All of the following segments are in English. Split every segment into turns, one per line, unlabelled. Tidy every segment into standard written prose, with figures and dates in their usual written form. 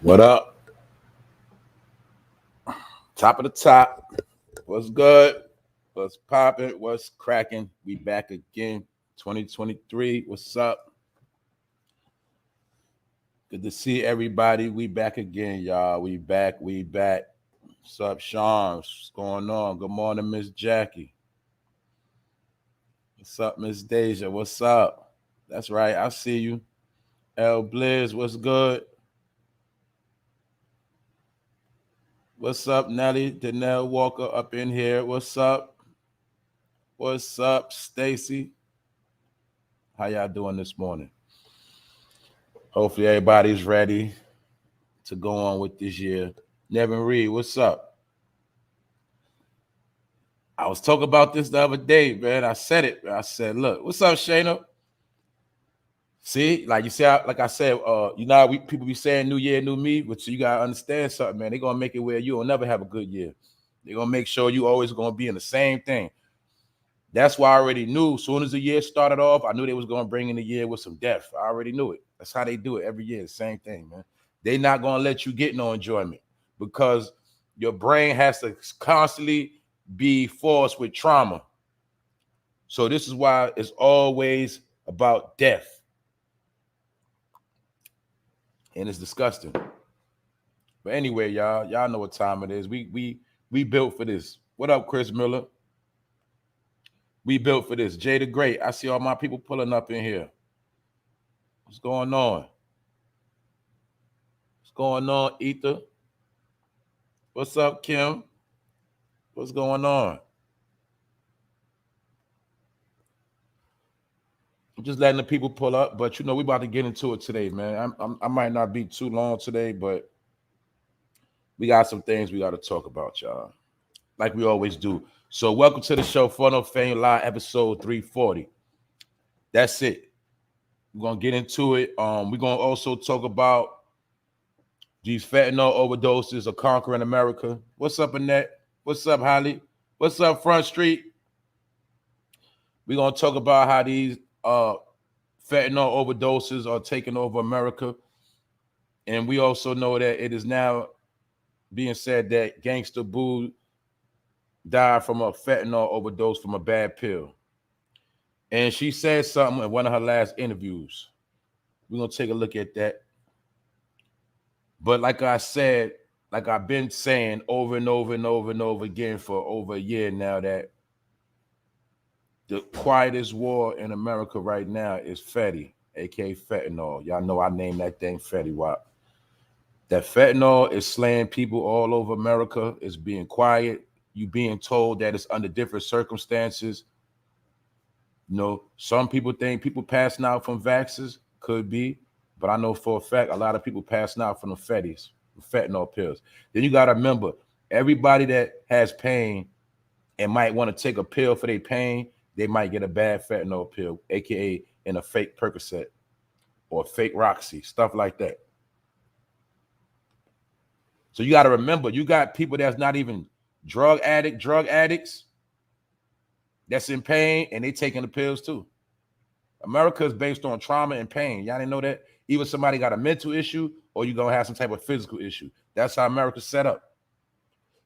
What up? Top of the top. What's good? What's popping? What's cracking? We back again. 2023. What's up? Good to see everybody. We back again, y'all. We back. What's up, Sean? What's going on? Good morning, Miss Jackie. What's up, Miss Deja? What's up? That's right. I see you. L Blizz, what's good? What's up, Nelly? Danelle Walker up in here. What's up? What's up, Stacy? How y'all doing this morning? Hopefully everybody's ready to go on with this year. Nevin Reed, what's up? I was talking about this the other day, man. I said it. I said, look, what's up, Shayna? See, like you see, like I said, you know, people be saying new year, new me, but you gotta understand something, man. They're gonna make it where you will never have a good year. They're gonna make sure you always gonna be in the same thing. That's why I already knew. As soon as the year started off, I knew they was gonna bring in the year with some death. I already knew it. That's how they do it every year. The same thing, man. They're not gonna let you get no enjoyment because your brain has to constantly be forced with trauma. So this is why it's always about death. And it's disgusting. But anyway, y'all know what time it is. We built for this. What up, Chris Miller? We built for this. Jay the Great. I see all my people pulling up in here. What's going on? What's going on, Ether? What's up, Kim? What's going on? I'm just letting the people pull up, but you know, we about to get into it today, man. I might not be too long today, but we got some things we got to talk about, y'all, like we always do. So welcome to the show, Fun of Fame Live, episode 340. That's it. We're going to get into it. We're going to also talk about these fentanyl overdoses are conquering America. What's up, Annette? What's up, Holly? What's up, Front Street? We're going to talk about how these fentanyl overdoses are taking over America. And we also know that it is now being said that Gangsta Boo died from a fentanyl overdose from a bad pill. And she said something in one of her last interviews. We're going to take a look at that. But like I said, like I've been saying over and over and over and over again for over a year now, that the quietest war in America right now is Fetty, aka fentanyl. Y'all know I named that thing Fetty Wap. That fentanyl is slaying people all over America. It's being quiet. You being told that it's under different circumstances. You know, some people think people passing out from vaccines, could be, but I know for a fact a lot of people passing out from the fetties, fentanyl pills. Then you got to remember, everybody that has pain and might want to take a pill for their pain, they might get a bad fentanyl pill, aka in a fake Percocet or a fake Roxy, stuff like that. So you got to remember, you got people that's not even drug addicts that's in pain, and they taking the pills too. America is based on trauma and pain. Y'all didn't know that? Either somebody got a mental issue or you're going to have some type of physical issue. That's how America's set up.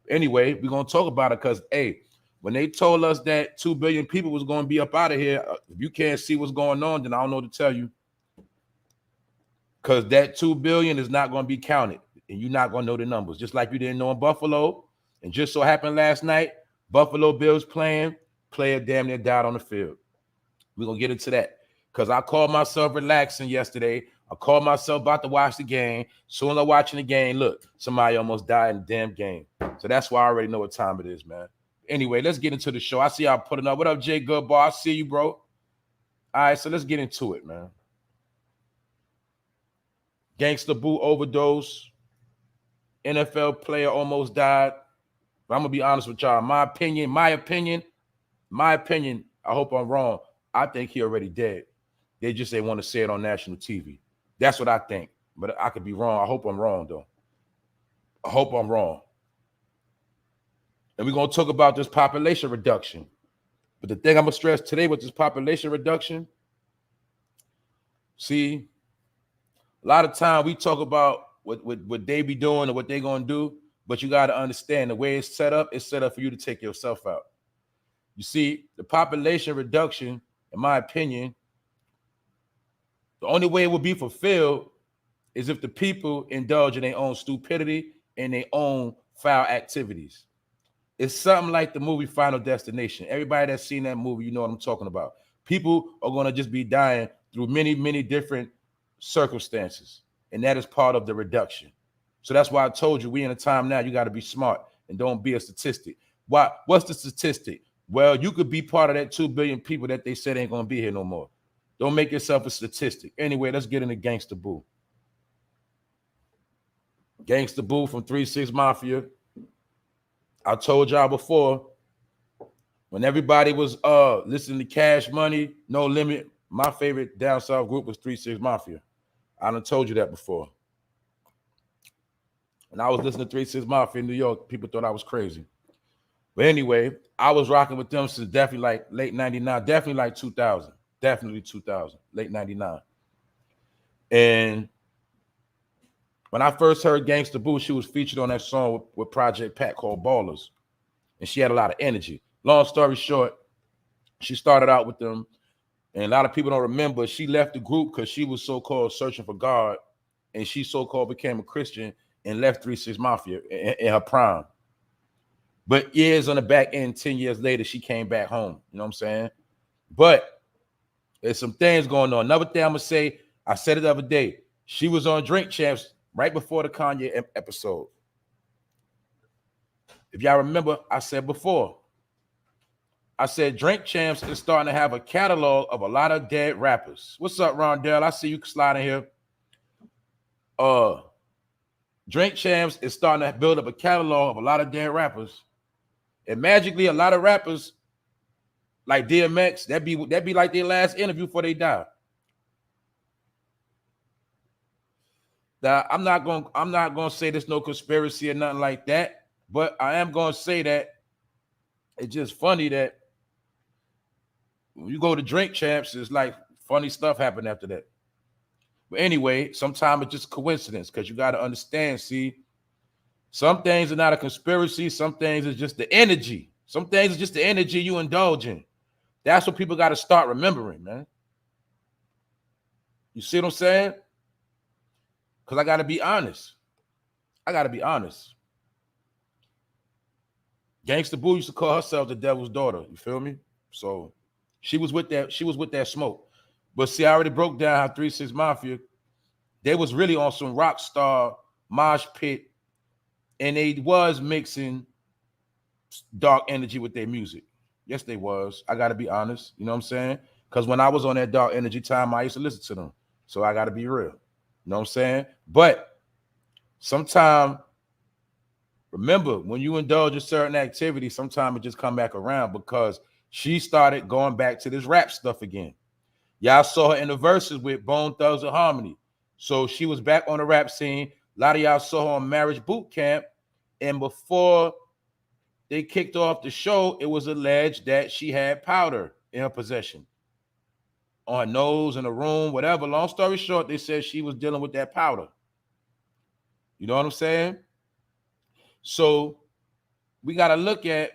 Anyway, we're going to talk about it because, hey, when they told us that 2 billion people was going to be up out of here, if you can't see what's going on, then I don't know what to tell you. Because that 2 billion is not going to be counted, and you're not going to know the numbers. Just like you didn't know in Buffalo, and just so happened last night, Buffalo Bills player damn near died on the field. We're going to get into that. Because I called myself relaxing yesterday. I called myself about to watch the game. Soon as I'm watching the game, look, somebody almost died in the damn game. So that's why I already know what time it is, man. Anyway, let's get into the show. I see y'all putting up. What up, Jay Goodbar? I see you, bro. All right, so let's get into it, man. Gangsta Boo overdose. NFL player almost died. But I'm going to be honest with y'all. My opinion, I hope I'm wrong. I think he already dead. They just ain't want to say it on national TV. That's what I think. But I could be wrong. I hope I'm wrong, though. I hope I'm wrong. And we're going to talk about this population reduction. But the thing I'm going to stress today with this population reduction, see, a lot of time we talk about what they be doing or what they gonna do. But you got to understand the way it's set up for you to take yourself out. You see, the population reduction, in my opinion, the only way it will be fulfilled is if the people indulge in their own stupidity and their own foul activities. It's something like the movie Final Destination. Everybody that's seen that movie, you know what I'm talking about. People are going to just be dying through many, many different circumstances. And that is part of the reduction. So that's why I told you we in a time now, you got to be smart and don't be a statistic. Why? What's the statistic? Well, you could be part of that 2 billion people that they said ain't going to be here no more. Don't make yourself a statistic. Anyway, let's get into Gangsta Boo. Gangsta Boo from 3 6 Mafia. I told y'all before, when everybody was listening to Cash Money, No Limit, my favorite down south group was 3 6 Mafia. I done told you that before. When I was listening to 3 6 Mafia in New York, people thought I was crazy. But anyway, I was rocking with them since definitely like late 99, definitely like 2000. Definitely 2000, late 99. And when I first heard Gangsta Boo, she was featured on that song with Project Pat called Ballers. And she had a lot of energy. Long story short, she started out with them. And a lot of people don't remember, she left the group because she was so-called searching for God. And she so-called became a Christian and left 3 6 Mafia in her prime. But years on the back end, 10 years later, she came back home. You know what I'm saying? But there's some things going on. Another thing I'm going to say, I said it the other day. She was on Drink Champs right before the Kanye episode. If y'all remember, I said before, I said Drink Champs is starting to have a catalog of a lot of dead rappers. What's up, Rondell? I see you sliding here. Drink Champs is starting to build up a catalog of a lot of dead rappers. And magically, a lot of rappers like DMX, that'd be like their last interview before they die. Now, I'm not gonna say there's no conspiracy or nothing like that, but I am gonna say that it's just funny that when you go to Drink Champs, it's like funny stuff happened after that. But anyway, sometimes it's just coincidence because you got to understand, see, some things are not a conspiracy. Some things is just the energy. Some things is just the energy you indulge in. That's what people got to start remembering, man. You see what I'm saying? Because I got to be honest. Gangsta Boo used to call herself the devil's daughter. You feel me? So she was with that smoke. But see, I already broke down how 3 6 Mafia, they was really on some rock star mosh pit, and they was mixing dark energy with their music. Yes, they was. I got to be honest. You know what I'm saying? Because when I was on that dark energy time, I used to listen to them. So I got to be real. You know what I'm saying? But sometimes, remember, when you indulge in certain activity, sometimes it just come back around because she started going back to this rap stuff again. Y'all saw her in the verses with Bone Thugs and Harmony. So she was back on the rap scene. A lot of y'all saw her on Marriage Boot Camp. And before they kicked off the show, it was alleged that she had powder in her possession. On her nose, in the room, whatever. Long story short, they said she was dealing with that powder. You know what I'm saying? So we got to look at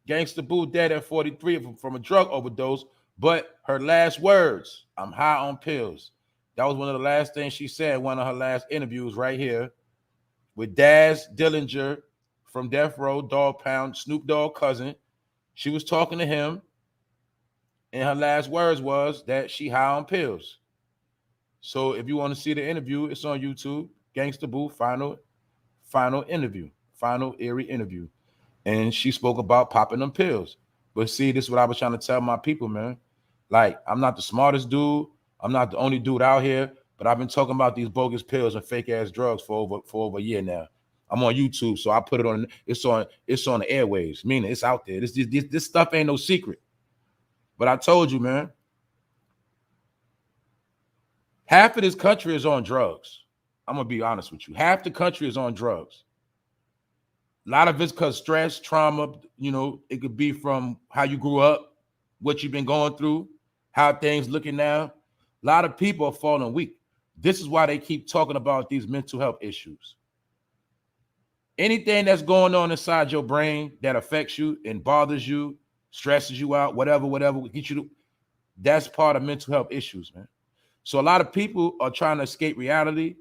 Gangsta Boo dead at 43 from a drug overdose. But her last words, I'm high on pills. That was one of the last things she said, one of her last interviews right here with Daz Dillinger from Death Row, Dogg Pound, Snoop Dogg cousin. She was talking to him, and her last words was that she high on pills. So if you want to see the interview, it's on YouTube. Gangsta Boo, final interview, final eerie interview. And she spoke about popping them pills. But see, this is what I was trying to tell my people, man. Like, I'm not the smartest dude. I'm not the only dude out here, but I've been talking about these bogus pills and fake ass drugs for over a year now. I'm on YouTube, so I put it on. It's on the airwaves, meaning it's out there. This stuff ain't no secret. But I told you, man, half of this country is on drugs. I'm gonna be honest with you. Half the country is on drugs. A lot of it's because stress, trauma, you know, it could be from how you grew up, what you've been going through, how things looking now. A lot of people are falling weak. This is why they keep talking about these mental health issues. Anything that's going on inside your brain that affects you and bothers you, stresses you out, whatever, get you to, that's part of mental health issues, man. So a lot of people are trying to escape reality.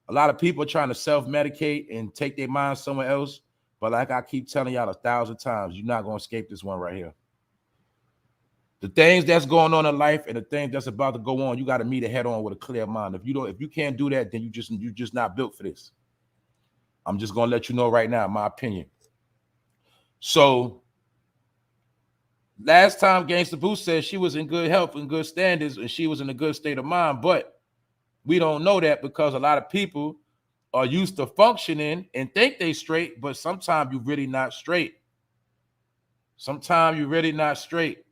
A lot of people are trying to self-medicate and take their mind somewhere else. But like I keep telling y'all 1,000 times, you're not going to escape this one right here. The things that's going on in life and the things that's about to go on, you got to meet it head on with a clear mind. If you can't do that, then you're just not built for this. I'm just going to let you know right now, my opinion. So last time Gangsta Boo said she was in good health and good standards and she was in a good state of mind, but we don't know that because a lot of people are used to functioning and think they straight, but sometimes you're really not straight. Sometimes you're really not straight.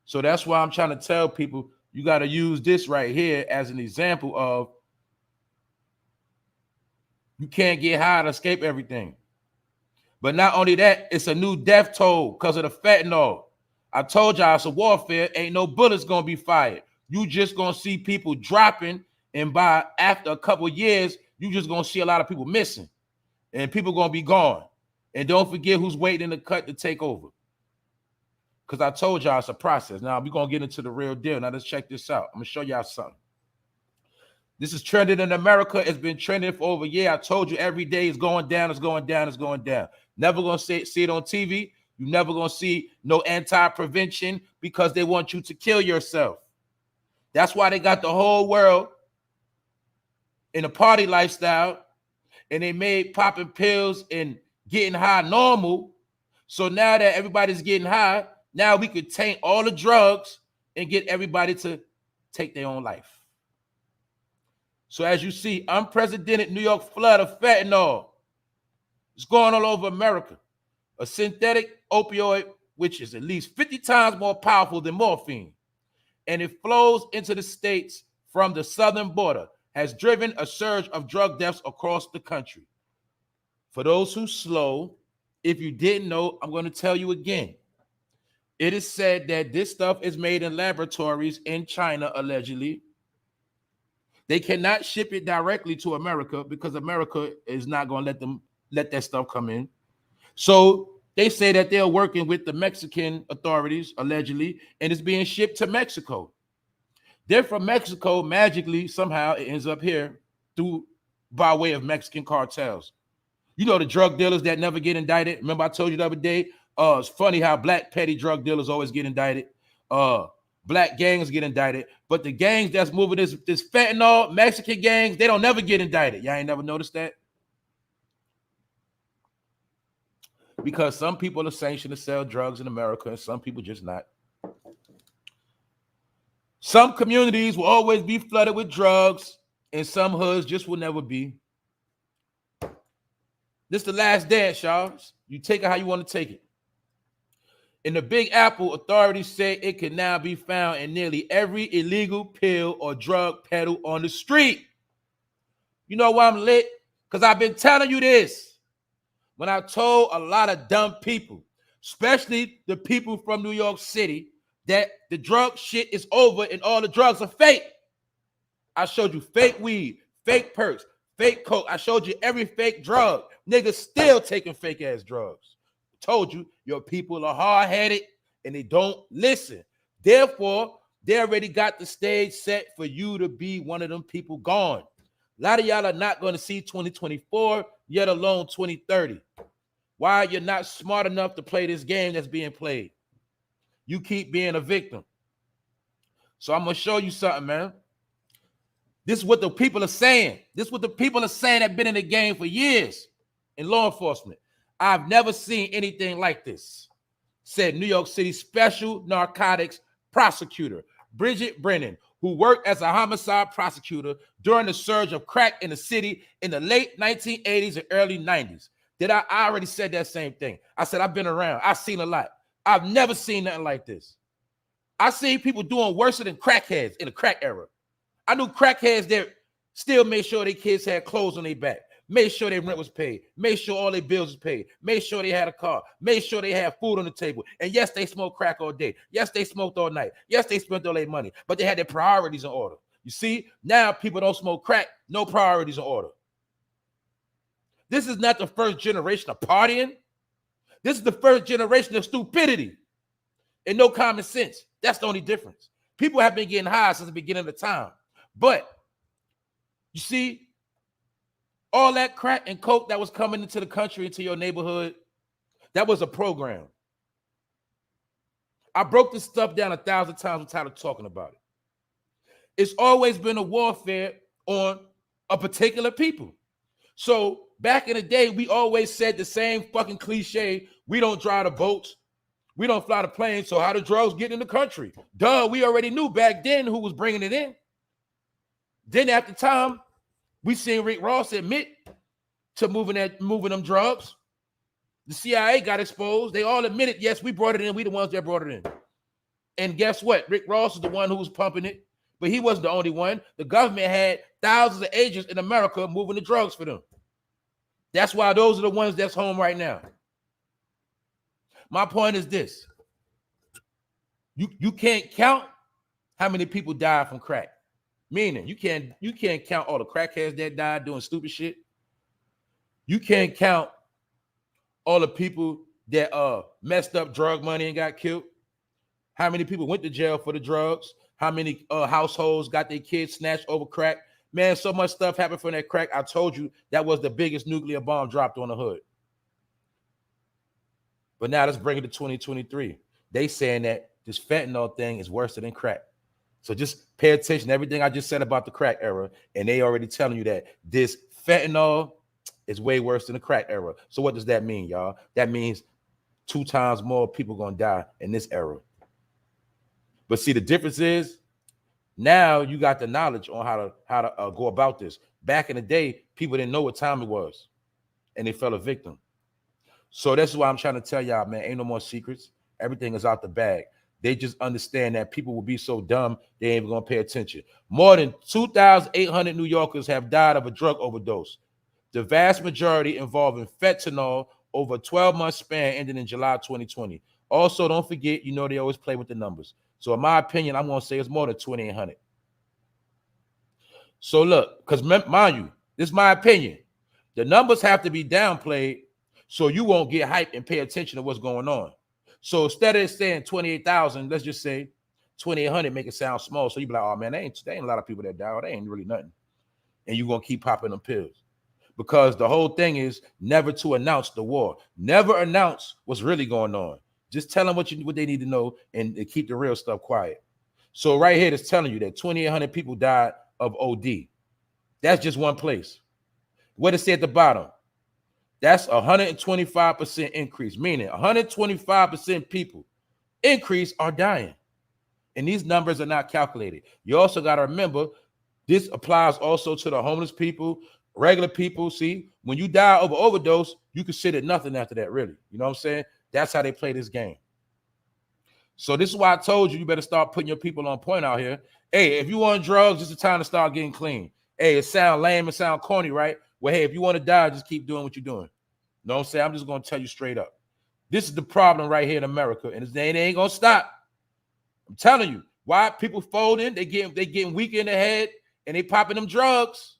So that's why I'm trying to tell people, you got to use this right here as an example of you can't get high to escape everything. But not only that, it's a new death toll because of the fentanyl. I told y'all it's a warfare. Ain't no bullets going to be fired. You just going to see people dropping, and by after a couple of years, you just going to see a lot of people missing, and people going to be gone. And don't forget who's waiting in the cut to take over. Because I told y'all it's a process. Now, we're going to get into the real deal. Now, let's check this out. I'm going to show y'all something. This is trending in America. It's been trending for over a year. I told you every day it's going down, it's going down, it's going down. Never going to see it on TV. You're never going to see no anti-prevention because they want you to kill yourself. That's why they got the whole world in a party lifestyle, and they made popping pills and getting high normal. So now that everybody's getting high, now we could taint all the drugs and get everybody to take their own life. So as you see, unprecedented New York flood of fentanyl. It's going all over America. A synthetic opioid, which is at least 50 times more powerful than morphine, and it flows into the states from the southern border, has driven a surge of drug deaths across the country. For those who slow, if you didn't know, I'm going to tell you again. It is said that this stuff is made in laboratories in China, allegedly. They cannot ship it directly to America because America is not going to let that stuff come in. So they say that they're working with the Mexican authorities, allegedly, and it's being shipped to Mexico. Then from Mexico, magically, somehow it ends up here by way of Mexican cartels. You know, the drug dealers that never get indicted. Remember I told you the other day, it's funny how black petty drug dealers always get indicted. Black gangs get indicted, but the gangs that's moving this fentanyl, Mexican gangs, they don't never get indicted. Y'all ain't never noticed that? Because some people are sanctioned to sell drugs in America and some people just not. Some communities will always be flooded with drugs and some hoods just will never be. This is the last dance, y'all. You take it how you want to take it. In the Big Apple, authorities say it can now be found in nearly every illegal pill or drug peddle on the street. You know why I'm lit? Because I've been telling you this. When I told a lot of dumb people, especially the people from New York City, that the drug shit is over and all the drugs are fake. I showed you fake weed, fake perks, fake coke. I showed you every fake drug. Niggas still taking fake ass drugs. Told you your people are hard-headed and they don't listen. Therefore, they already got the stage set for you to be one of them people gone. A lot of y'all are not going to see 2024, yet alone 2030. Why? You're not smart enough to play this game that's being played. You keep being a victim. So I'm going to show you something, man. This is what the people are saying. This is what the people are saying that have been in the game for years in law enforcement. I've never seen anything like this, said New York City Special Narcotics Prosecutor Bridget Brennan, who worked as a homicide prosecutor during the surge of crack in the city in the late 1980s and early 90s. I already said that same thing. I said, I've been around. I've seen a lot. I've never seen nothing like this. I seen people doing worse than crackheads in the crack era. I knew crackheads that still made sure their kids had clothes on their back. Made sure their rent was paid. Made sure all their bills was paid. Made sure they had a car. Made sure they had food on the table. And yes, they smoked crack all day. Yes, they smoked all night. Yes, they spent all their money. But they had their priorities in order. You see, now people don't smoke crack, no priorities in order. This is not the first generation of partying. This is the first generation of stupidity and no common sense. That's the only difference. People have been getting high since the beginning of time. But you see, all that crack and coke that was coming into the country, into your neighborhood, that was a program. I broke this stuff down 1,000 times. I'm tired of talking about it. It's always been a warfare on a particular people. So back in the day, we always said the same fucking cliche. We don't drive the boats. We don't fly the planes. So how the drugs get in the country? Duh, we already knew back then who was bringing it in. Then at the time, we seen Rick Ross admit to moving them drugs. The CIA got exposed. They all admitted, yes, we brought it in. We the ones that brought it in. And guess what? Rick Ross is the one who was pumping it. But he wasn't the only one. The government had thousands of agents in America moving the drugs for them. That's why those are the ones that's home right now. My point is this. You can't count how many people died from crack. Meaning you can't count all the crackheads that died doing stupid shit. You can't count all the people that messed up drug money and got killed. How many people went to jail for the drugs? How many households got their kids snatched over crack? Man, so much stuff happened from that crack. I told you that was the biggest nuclear bomb dropped on the hood. But now let's bring it to 2023. They saying that this fentanyl thing is worse than crack. So just pay attention to everything I just said about the crack era. And they already telling you that this fentanyl is way worse than the crack era. So what does that mean, y'all? That means 2 times more people gonna die in this era. But see, the difference is now you got the knowledge on how to go about this. Back in the day, people didn't know what time it was, and they fell a victim. So that's why I'm trying to tell y'all, man, ain't no more secrets. Everything is out the bag. They just understand that people will be so dumb, they ain't even gonna pay attention. More than 2,800 New Yorkers have died of a drug overdose. The vast majority involving fentanyl over a 12-month span ending in July 2020. Also, don't forget, you know they always play with the numbers. So in my opinion, I'm going to say it's more than 2,800. So look, because mind you, this is my opinion. The numbers have to be downplayed so you won't get hyped and pay attention to what's going on. So instead of saying 28,000, let's just say 2,800, make it sound small. So you be like, oh man, there ain't a lot of people that die. Or they ain't really nothing. And you're going to keep popping them pills. Because the whole thing is never to announce the war. Never announce what's really going on. Just tell them what they need to know and keep the real stuff quiet. So right here, it's telling you that 2,800 people died of OD. That's just one place. What it say at the bottom? That's 125% increase, meaning 125% people increase are dying. And these numbers are not calculated. You also got to remember, this applies also to the homeless people, regular people. See, when you die over overdose, you consider nothing after that, really. You know what I'm saying? That's how they play this game. So this is why I told you better start putting your people on point out here. Hey, if you want drugs, it's the time to start getting clean. Hey, it sound lame, it sound corny, right? Well, hey, if you want to die, just keep doing what you're doing. You know what I'm saying? I'm just going to tell you straight up. This is the problem right here in America, and they ain't going to stop. I'm telling you, why people folding, they getting weak in the head, and they popping them drugs.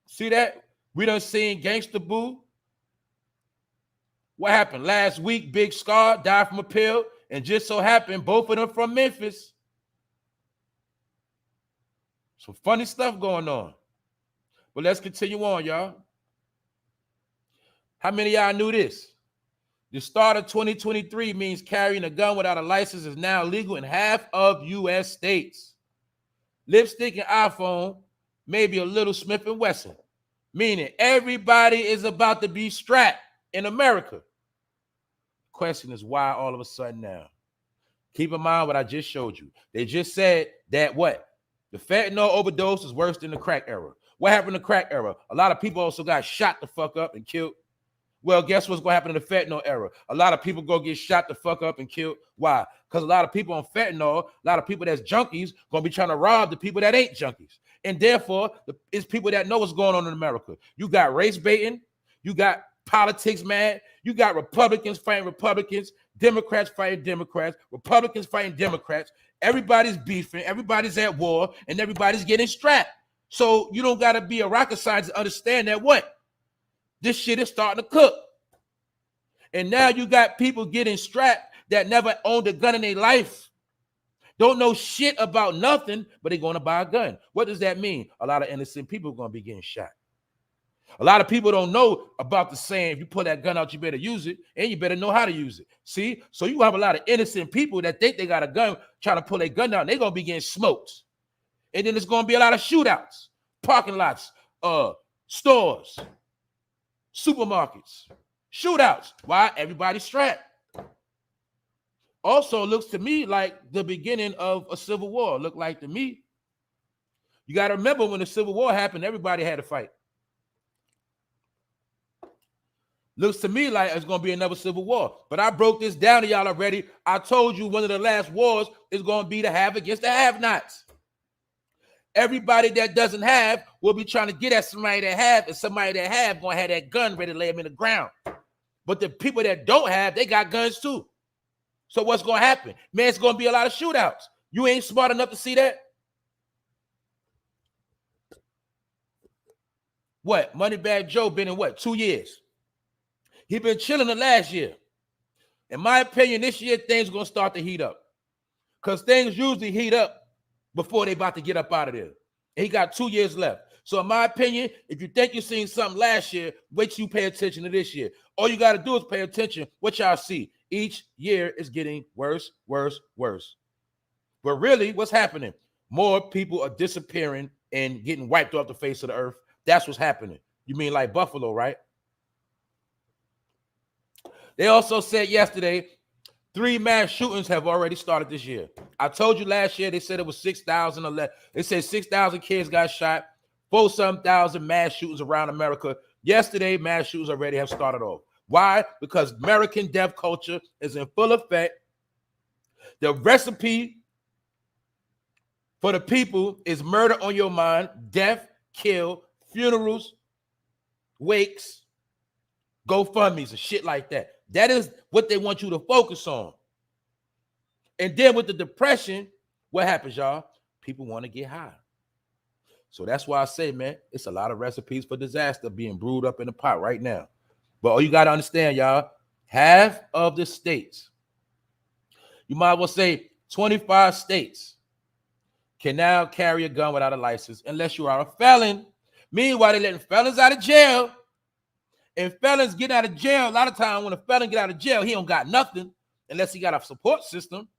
See that? We done seen Gangsta Boo. What happened? Last week, Big Scar died from a pill, and just so happened, both of them from Memphis. Some funny stuff going on. But let's continue on, y'all. How many of y'all knew this? The start of 2023 means carrying a gun without a license is now legal in half of U.S. states. Lipstick and iPhone may be a little Smith & Wesson, meaning everybody is about to be strapped in America. Question is why all of a sudden now? Keep in mind what I just showed you. They just said that what? The fentanyl overdose is worse than the crack era. What happened in the crack era? A lot of people also got shot the fuck up and killed. Well, guess what's going to happen in the fentanyl era? A lot of people go get shot the fuck up and killed. Why? Because a lot of people on fentanyl, a lot of people that's junkies, going to be trying to rob the people that ain't junkies. And therefore, it's people that know what's going on in America. You got race baiting. You got politics, man. You got Republicans fighting Republicans, Democrats fighting Democrats, Republicans fighting Democrats. Everybody's beefing, everybody's at war, and everybody's getting strapped. So you don't got to be a rocket scientist to understand that what? This shit is starting to cook. And now you got people getting strapped that never owned a gun in their life. Don't know shit about nothing, but they're going to buy a gun. What does that mean? A lot of innocent people are going to be getting shot. A lot of people don't know about the saying, if you pull that gun out, you better use it, and you better know how to use it. See? So you have a lot of innocent people that think they got a gun, trying to pull their gun out, and they're going to be getting smoked. And then there's going to be a lot of shootouts, parking lots, stores, supermarkets, shootouts. Why? Everybody's strapped. Also looks to me like the beginning of a civil war. Look like to me. You got to remember when the Civil War happened, everybody had to fight. Looks to me like it's going to be another civil war. But I broke this down to y'all already. I told you one of the last wars is going to be the have against the have-nots. Everybody that doesn't have will be trying to get at somebody that have, and somebody that have going to have that gun ready to lay them in the ground. But the people that don't have, they got guns too. So what's going to happen? Man, it's going to be a lot of shootouts. You ain't smart enough to see that? What? Moneybag Joe been in what? 2 years. He been chilling the last year. In my opinion, this year, things are going to start to heat up. Because things usually heat up before they about to get up out of there. And he got 2 years left. So in my opinion, if you think you seen something last year, wait till you pay attention to this year. All you got to do is pay attention. What y'all see? Each year is getting worse, worse, worse. But really, what's happening? More people are disappearing and getting wiped off the face of the earth. That's what's happening. You mean like Buffalo, right? They also said yesterday, 3 mass shootings have already started this year. I told you last year, they said it was 6,000. They said 6,000 kids got shot, 4-some thousand mass shootings around America. Yesterday, mass shootings already have started off. Why? Because American death culture is in full effect. The recipe for the people is murder on your mind, death, kill, funerals, wakes, GoFundMes, and shit like that. That is what they want you to focus on. And then with the depression, what happens, y'all? People want to get high. So that's why I say, man, it's a lot of recipes for disaster being brewed up in the pot right now. But all you got to understand, y'all, half of the states, you might as well say 25 states, can now carry a gun without a license unless you are a felon. Meanwhile, they're letting felons out of jail. And felons get out of jail. A lot of times when a felon get out of jail, he don't got nothing unless he got a support system.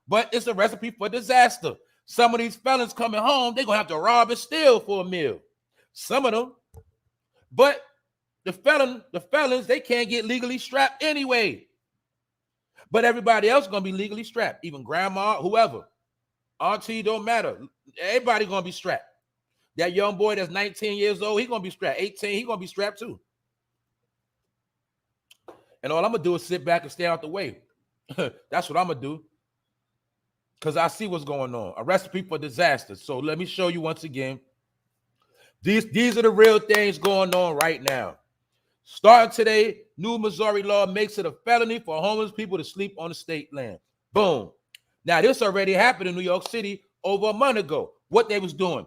But it's a recipe for disaster. Some of these felons coming home, they're going to have to rob and steal for a meal. Some of them. But the felons, they can't get legally strapped anyway. But everybody else is going to be legally strapped. Even grandma, whoever. Auntie, don't matter. Everybody going to be strapped. That young boy that's 19 years old, he's going to be strapped. 18, he's going to be strapped too. And all I'm going to do is sit back and stay out the way. That's what I'm going to do. Because I see what's going on. A recipe for disaster. So let me show you once again. These are the real things going on right now. Starting today, new Missouri law makes it a felony for homeless people to sleep on the state land. Boom. Now, this already happened in New York City over a month ago. What they was doing,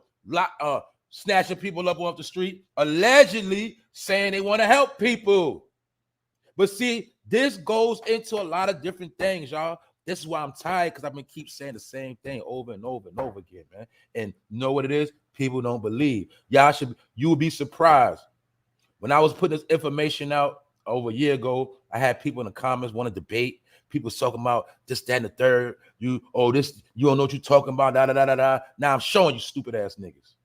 snatching people up off the street, allegedly saying they want to help people. But see, this goes into a lot of different things, y'all. This is why I'm tired, because I've been keep saying the same thing over and over and over again, man. And you know what it is? People don't believe. You will be surprised. When I was putting this information out over a year ago, I had people in the comments want to debate. People talking about this, that, and the third. You don't know what you're talking about, da. Now I'm showing you stupid ass niggas.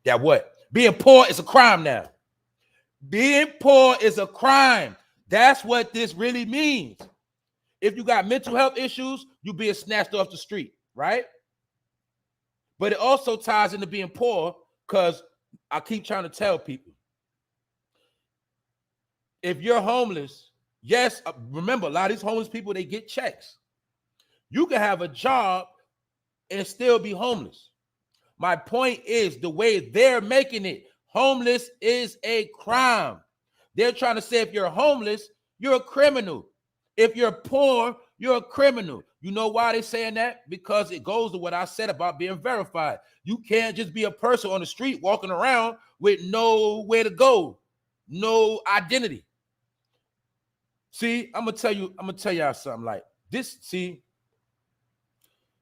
That what? Being poor is a crime now. Being poor is a crime. That's what this really means. If you got mental health issues, you being snatched off the street, right? But it also ties into being poor, because I keep trying to tell people, if you're homeless, yes, remember, a lot of these homeless people, they get checks. You can have a job and still be homeless. My point is, the way they're making it, homeless is a crime. They're trying to say if you're homeless, you're a criminal. If you're poor, you're a criminal. You know why they're saying that? Because it goes to what I said about being verified. You can't just be a person on the street walking around with nowhere to go, no identity. See, I'm gonna tell y'all something like this. See,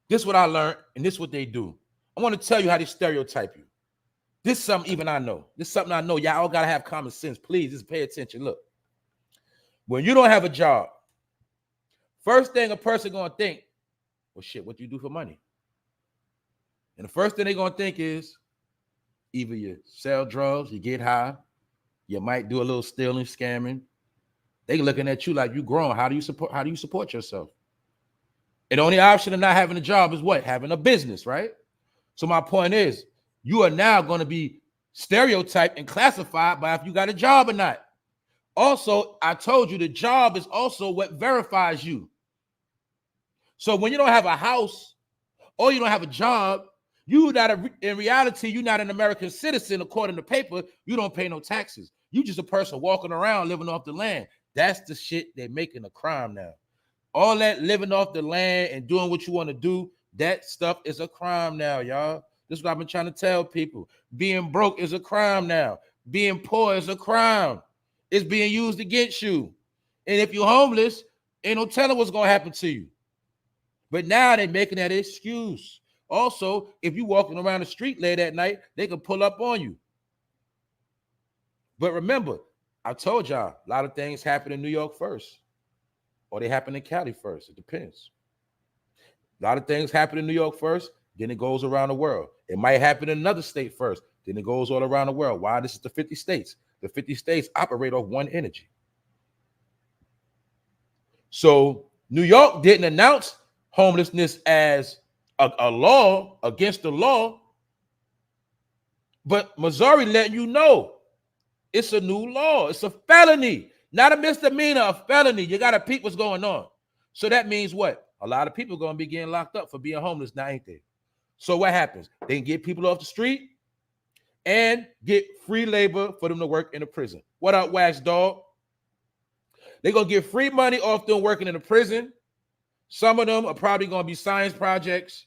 this is what I learned, and this is what they do. I want to tell you how they stereotype you. This is something even I know. This is something I know. Y'all all gotta have common sense. Please, just pay attention. Look, when you don't have a job, first thing a person gonna think, well, shit, what do you do for money? And the first thing they're gonna think is either you sell drugs, you get high, you might do a little stealing, scamming. They looking at you like you grown. How do you support yourself? And the only option of not having a job is what? Having a business, right? So my point is, you are now going to be stereotyped and classified by if you got a job or not. Also, I told you the job is also what verifies you. So when you don't have a house or you don't have a job, in reality, you're not an American citizen according to paper. You don't pay no taxes. You just a person walking around living off the land. That's the shit they're making a crime now. All that living off the land and doing what you want to do, that stuff is a crime now, y'all. This is what I've been trying to tell people. Being broke is a crime now. Being poor is a crime. It's being used against you. And if you're homeless, ain't no telling what's going to happen to you. But now they're making that excuse. Also, if you're walking around the street late at night, they can pull up on you. But remember, I told y'all, a lot of things happen in New York first, or they happen in Cali first. It depends. A lot of things happen in New York first, then it goes around the world. It might happen in another state first, then it goes all around the world. Why? This is the 50 states. The 50 states operate off one energy. So New York didn't announce homelessness as a law, against the law, but Missouri letting you know it's a new law. It's a felony, not a misdemeanor, a felony. You got to peep what's going on. So that means what? A lot of people are going to be getting locked up for being homeless now, ain't they? So what happens? They can get people off the street and get free labor for them to work in a prison. What up, Wax Dog? They're going to get free money off them working in a prison. Some of them are probably going to be science projects.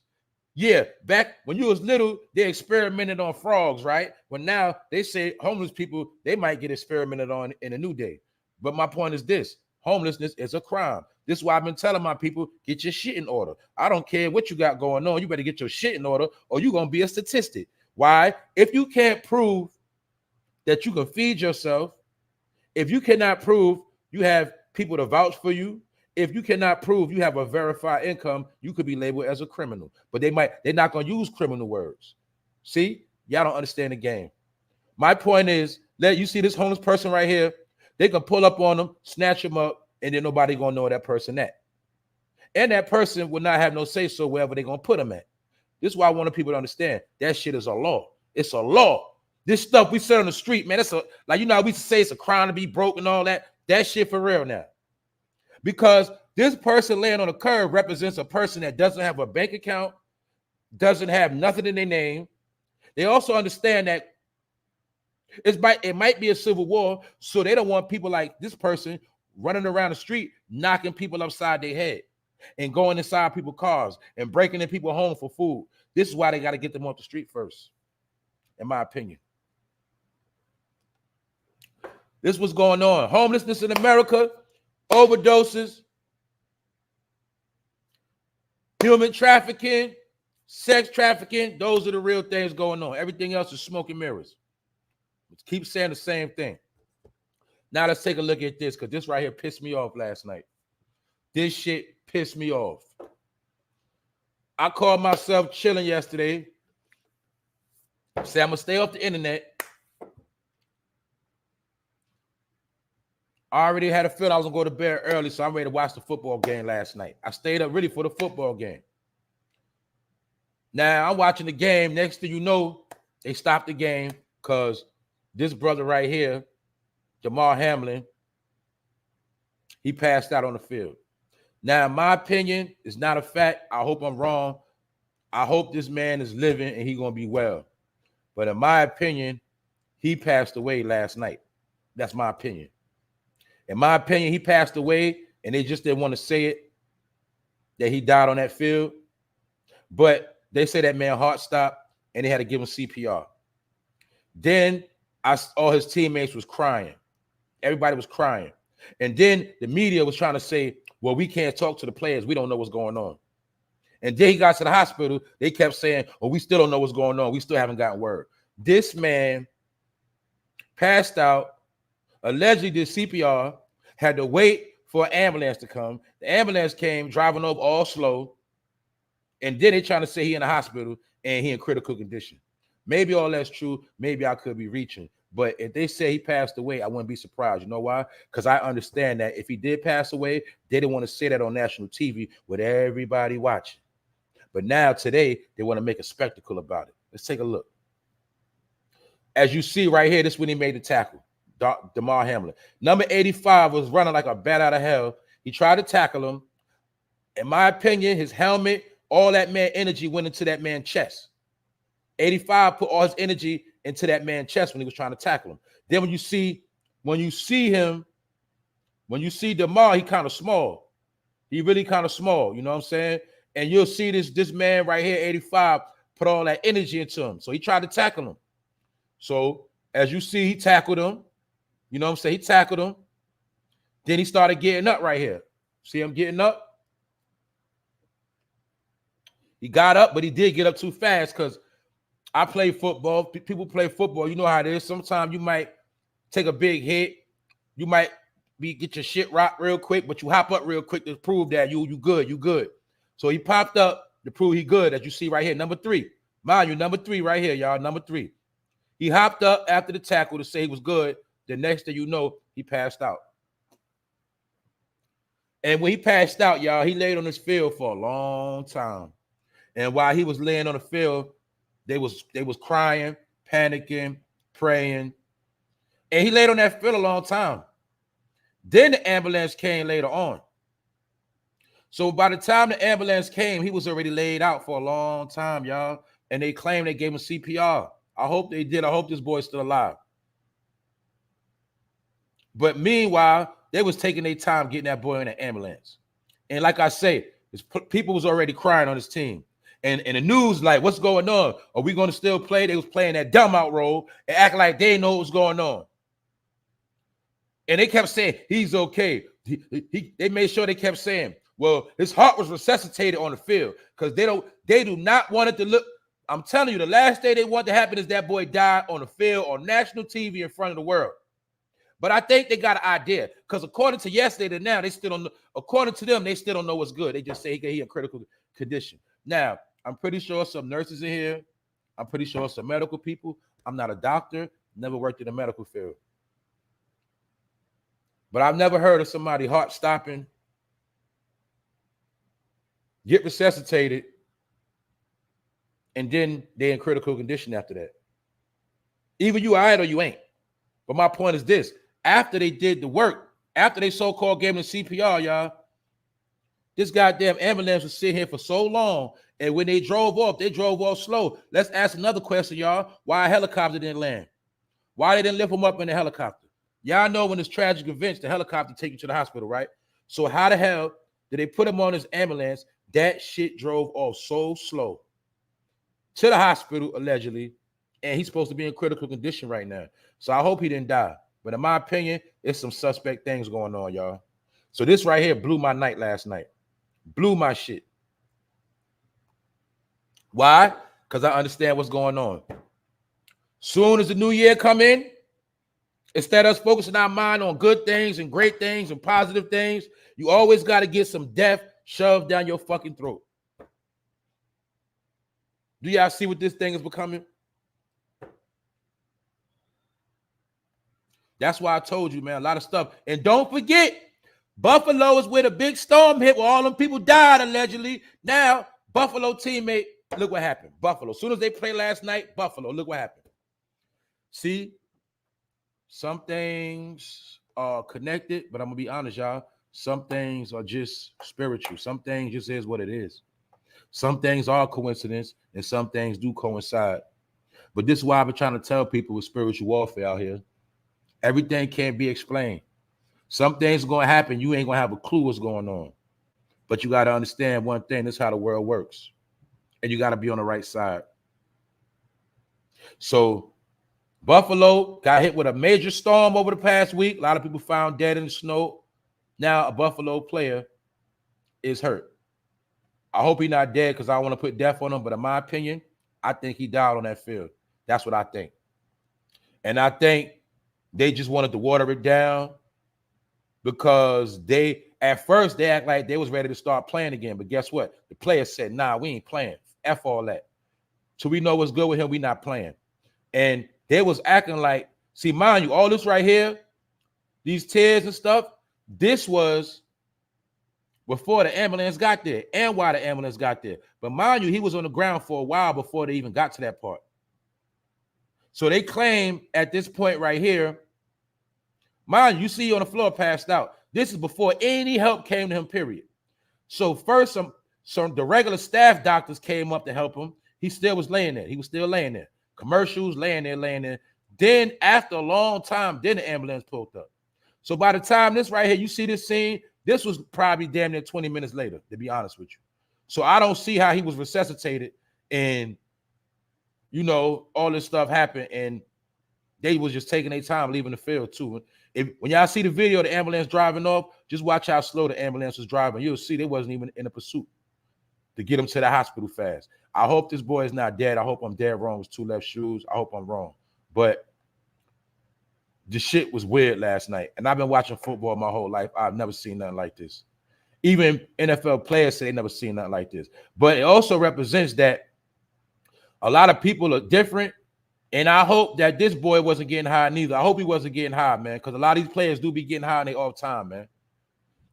Yeah, back when you was little, they experimented on frogs, right? But now they say homeless people, they might get experimented on in a new day. But my point is this: homelessness is a crime. This is why I've been telling my people, get your shit in order. I don't care what you got going on. You better get your shit in order or you're going to be a statistic. Why? If you can't prove that you can feed yourself, if you cannot prove you have people to vouch for you, if you cannot prove you have a verified income, you could be labeled as a criminal. But they're not going to use criminal words. See, y'all don't understand the game. My point is, you see this homeless person right here, they can pull up on them, snatch them up, and then nobody going to know where that person at. And that person will not have no say so wherever they're going to put them at. This is why I want people to understand that shit is a law. It's a law. This stuff we say on the street, man, like, you know, we say it's a crime to be broke and all that. That shit for real now. Because this person laying on the curb represents a person that doesn't have a bank account, doesn't have nothing in their name. They also understand that it might be a civil war, so they don't want people like this person running around the street, knocking people upside their head and going inside people's cars and breaking in people's home for food. This is why they got to get them off the street first, in my opinion. This is what's going on. Homelessness in America, overdoses, human trafficking, sex trafficking. Those are the real things going on. Everything else is smoke and mirrors. Keep saying the same thing. Now let's take a look at this, because this right here pissed me off last night. This shit pissed me off. I called myself chilling yesterday. Say I'm going to stay off the internet. I already had a feeling I was going to go to bed early, so I'm ready to watch the football game last night. I stayed up really for the football game. Now, I'm watching the game. Next thing you know, they stopped the game because this brother right here, DAMAR HAMLIN, he passed out on the field. Now, in my opinion, it's not a fact. I hope I'm wrong. I hope this man is living and he's going to be well. But in my opinion, he passed away last night. That's my opinion. In my opinion, he passed away, and they just didn't want to say it, that he died on that field. But they say that man heart stopped, and they had to give him CPR. Then all his teammates was crying. Everybody was crying. And then the media was trying to say, well, we can't talk to the players. We don't know what's going on. And then he got to the hospital. They kept saying, oh, we still don't know what's going on. We still haven't gotten word. This man passed out, allegedly did CPR, had to wait for an ambulance to come. The ambulance came driving over all slow. And then they trying to say he in the hospital and he in critical condition. Maybe all that's true. Maybe I could be reaching. But if they say he passed away, I wouldn't be surprised. You know why? Because I understand that if he did pass away, they didn't want to say that on national TV with everybody watching. But now today, they want to make a spectacle about it. Let's take a look. As you see right here, this is when he made the tackle. DAMAR HAMLIN. Number 85 was running like a bat out of hell. He tried to tackle him. In my opinion, his helmet, all that man energy went into that man's chest. 85 put all his energy into that man's chest when he was trying to tackle him. Then when you see DAMAR, he kind of small. He really kind of small, you know what I'm saying? And you'll see this man right here, 85, put all that energy into him. So he tried to tackle him. So as you see, he tackled him. You know what I'm saying? He tackled him. Then he started getting up right here. See him getting up? He got up, but he did get up too fast because I play football. People play football. You know how it is. Sometimes you might take a big hit. You might get your shit rocked real quick, but you hop up real quick to prove that you good. So he popped up to prove he good, as you see right here. Number 3. Mind you, number 3 right here, y'all. Number 3. He hopped up after the tackle to say he was good. The next thing you know, he passed out. And when he passed out, y'all, he laid on this field for a long time. And while he was laying on the field, they was crying, panicking, praying. And he laid on that field a long time. Then the ambulance came later on. So by the time the ambulance came, he was already laid out for a long time, y'all. And they claimed they gave him CPR. I hope they did. I hope this boy's still alive. But meanwhile, they was taking their time getting that boy in the ambulance. And like I say, people was already crying on his team. And the news, like, what's going on? Are we going to still play? They was playing that dumb out role and act like they didn't know what was going on. And they kept saying, he's okay. They made sure they kept saying, well, his heart was resuscitated on the field because they do not want it to look. I'm telling you, the last day they want to happen is that boy died on the field on national TV in front of the world. But I think they got an idea because according to yesterday to now, they still don't know. According to them, they still don't know what's good. They just say he in critical condition. Now, I'm pretty sure some nurses in here. I'm pretty sure some medical people. I'm not a doctor. Never worked in the medical field. But I've never heard of somebody heart stopping, get resuscitated, and then they're in critical condition after that. Either you are it or you ain't. But my point is this. After they did the work, after they so-called gave him the CPR, y'all, this goddamn ambulance was sitting here for so long, and when they drove off slow. Let's ask another question, y'all. Why a helicopter didn't land? Why they didn't lift him up in the helicopter? Y'all know when it's tragic events, the helicopter take you to the hospital, right? So how the hell did they put him on this ambulance? That shit drove off so slow to the hospital, allegedly, and he's supposed to be in critical condition right now. So I hope he didn't die. But in my opinion, it's some suspect things going on, y'all. So this right here blew my night last night. Blew my shit. Why? Because I understand what's going on. Soon as the new year come in, instead of us focusing our mind on good things and great things and positive things, you always got to get some death shoved down your fucking throat. Do y'all see what this thing is becoming? That's why I told you, man, a lot of stuff. And don't forget, Buffalo is where the big storm hit, where all them people died, allegedly. Now, Buffalo teammate, look what happened. Buffalo. As soon as they played last night, Buffalo, look what happened. See, some things are connected, but I'm going to be honest, y'all. Some things are just spiritual. Some things just is what it is. Some things are coincidence, and some things do coincide. But this is why I've been trying to tell people with spiritual warfare out here. Everything can't be explained. Some things are going to happen. You ain't going to have a clue what's going on. But you got to understand one thing. This is how the world works. And you got to be on the right side. So Buffalo got hit with a major storm over the past week. A lot of people found dead in the snow. Now a Buffalo player is hurt. I hope he's not dead because I want to put death on him. But in my opinion, I think he died on that field. That's what I think. And I think they just wanted to water it down because at first they act like they was ready to start playing again. But guess what? The players said, nah, we ain't playing. F all that. So we know what's good with him. We not playing. And they was acting like, see, mind you, all this right here, these tears and stuff, this was before the ambulance got there and why the ambulance got there. But mind you, he was on the ground for a while before they even got to that part. So they claim at this point right here, mind you, see on the floor passed out. This is before any help came to him, period. So first, some the regular staff doctors came up to help him. He still was laying there. He was still laying there. Commercials, laying there. Then after a long time, then the ambulance pulled up. So by the time this right here, you see this scene, this was probably damn near 20 minutes later, to be honest with you. So I don't see how he was resuscitated and, you know, all this stuff happened and they was just taking their time leaving the field too. When y'all see the video of the ambulance driving off, just watch how slow the ambulance was driving. You'll see they wasn't even in a pursuit to get him to the hospital fast. I hope this boy is not dead. I hope I'm dead wrong with 2 left shoes. I hope I'm wrong. But the shit was weird last night. And I've been watching football my whole life. I've never seen nothing like this. Even NFL players say they never seen nothing like this. But it also represents that a lot of people are different. And I hope that this boy wasn't getting high neither. I hope he wasn't getting high, man, because a lot of these players do be getting high in their off time, man.